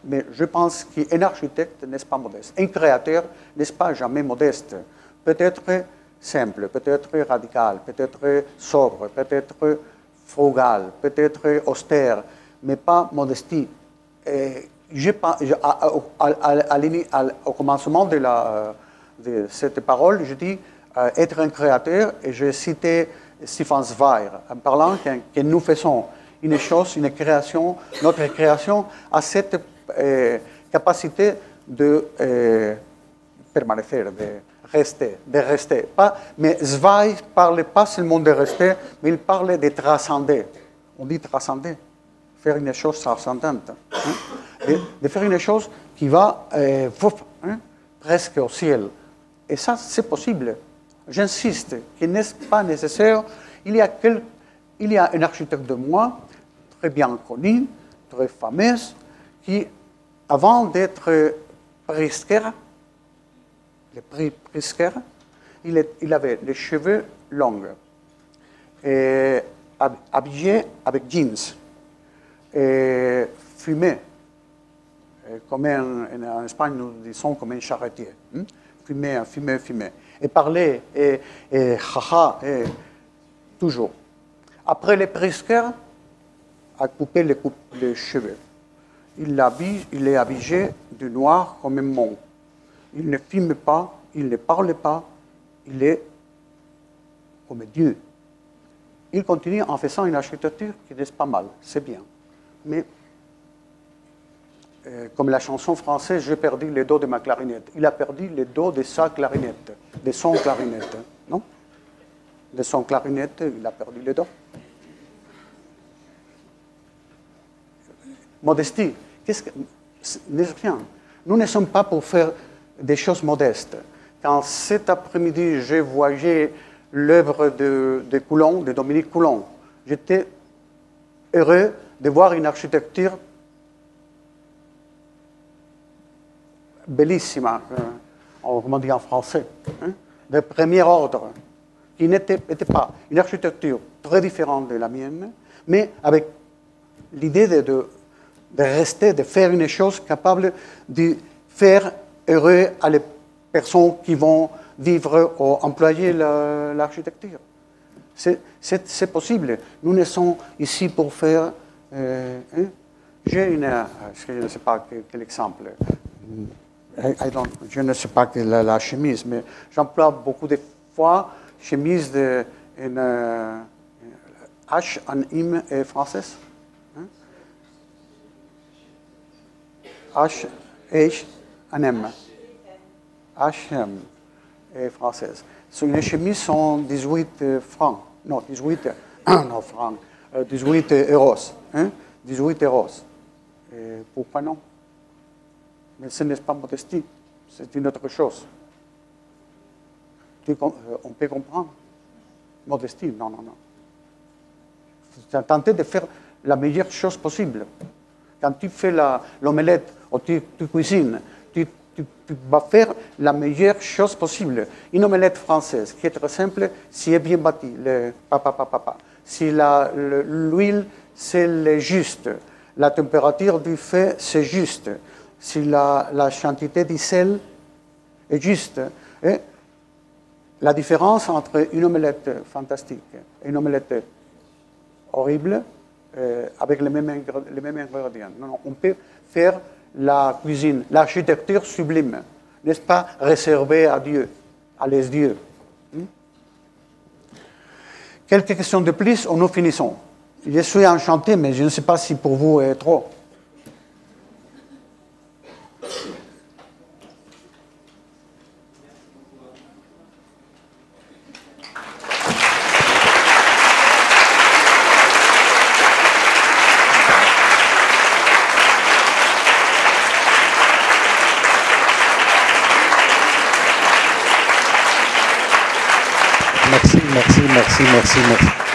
mais je pense qu'un architecte n'est pas modeste. Un créateur n'est pas jamais modeste. Peut-être simple, peut-être radical, peut-être sobre, peut-être frugal, peut-être austère, mais pas modestie. Et au commencement de cette parole, je dis être un créateur, et je citais Stefan Zweig en parlant que nous faisons une chose, une création, notre création a cette capacité de permanecer, de rester. Mais Zweig ne parle pas seulement de rester, mais il parle de transcender. On dit transcender, faire une chose transcendante. De faire une chose qui va presque au ciel. Et ça, c'est possible. J'insiste qu'il n'est pas nécessaire. Il y a un architecte de moi, très bien connu, très fameux, qui, avant d'être Pritzker, le prix Pritzker, il avait les cheveux longs, et habillé avec jeans, et fumé, comme en Espagne nous disons comme un charretier. Fumé. Et parlait, et haha, et toujours. Après le Pritzker a coupé les cheveux. Il est habillé de noir comme un monk. Il ne fume pas, il ne parle pas, il est comme Dieu. Il continue en faisant une architecture qui n'est pas mal, c'est bien. Mais, comme la chanson française, j'ai perdu le do de ma clarinette. Il a perdu le do de sa clarinette, de son clarinette, non? De son clarinette, il a perdu le do. Modestie, n'est rien. Nous ne sommes pas pour faire des choses modestes. Quand cet après-midi, j'ai voyagé l'œuvre de Coulon, de Dominique Coulon, j'étais heureux de voir une architecture bellissima, comment dire en français, de premier ordre, qui n'était pas une architecture très différente de la mienne, mais avec l'idée de rester, de faire une chose capable de faire heureux à les personnes qui vont vivre ou employer l'architecture. C'est possible. Nous ne sommes ici pour faire... j'ai je ne sais pas quel exemple. Je ne sais pas la chemise, mais j'emploie beaucoup de fois chemise de H en M est française. H en M. H&M est française. Les chemises sont 18 francs. Non, 18 non, francs. 18 euros. 18 euros. Et pourquoi non? Mais ce n'est pas modestie. C'est une autre chose. On peut comprendre. Modestie, non. Tenter de faire la meilleure chose possible. Quand tu fais l'omelette ou tu cuisines, tu vas faire la meilleure chose possible. Une omelette française qui est très simple, si elle est bien bâtie, si l'huile c'est juste, la température du feu c'est juste, si la quantité de sel est juste. Et la différence entre une omelette fantastique et une omelette horrible, avec les mêmes ingrédients. Non, on peut faire la cuisine, l'architecture sublime, n'est-ce pas, réservée à Dieu, à les dieux. Quelques questions de plus, ou nous finissons. Je suis enchanté, mais je ne sais pas si pour vous est trop. merci, merci, merci, merci, merci.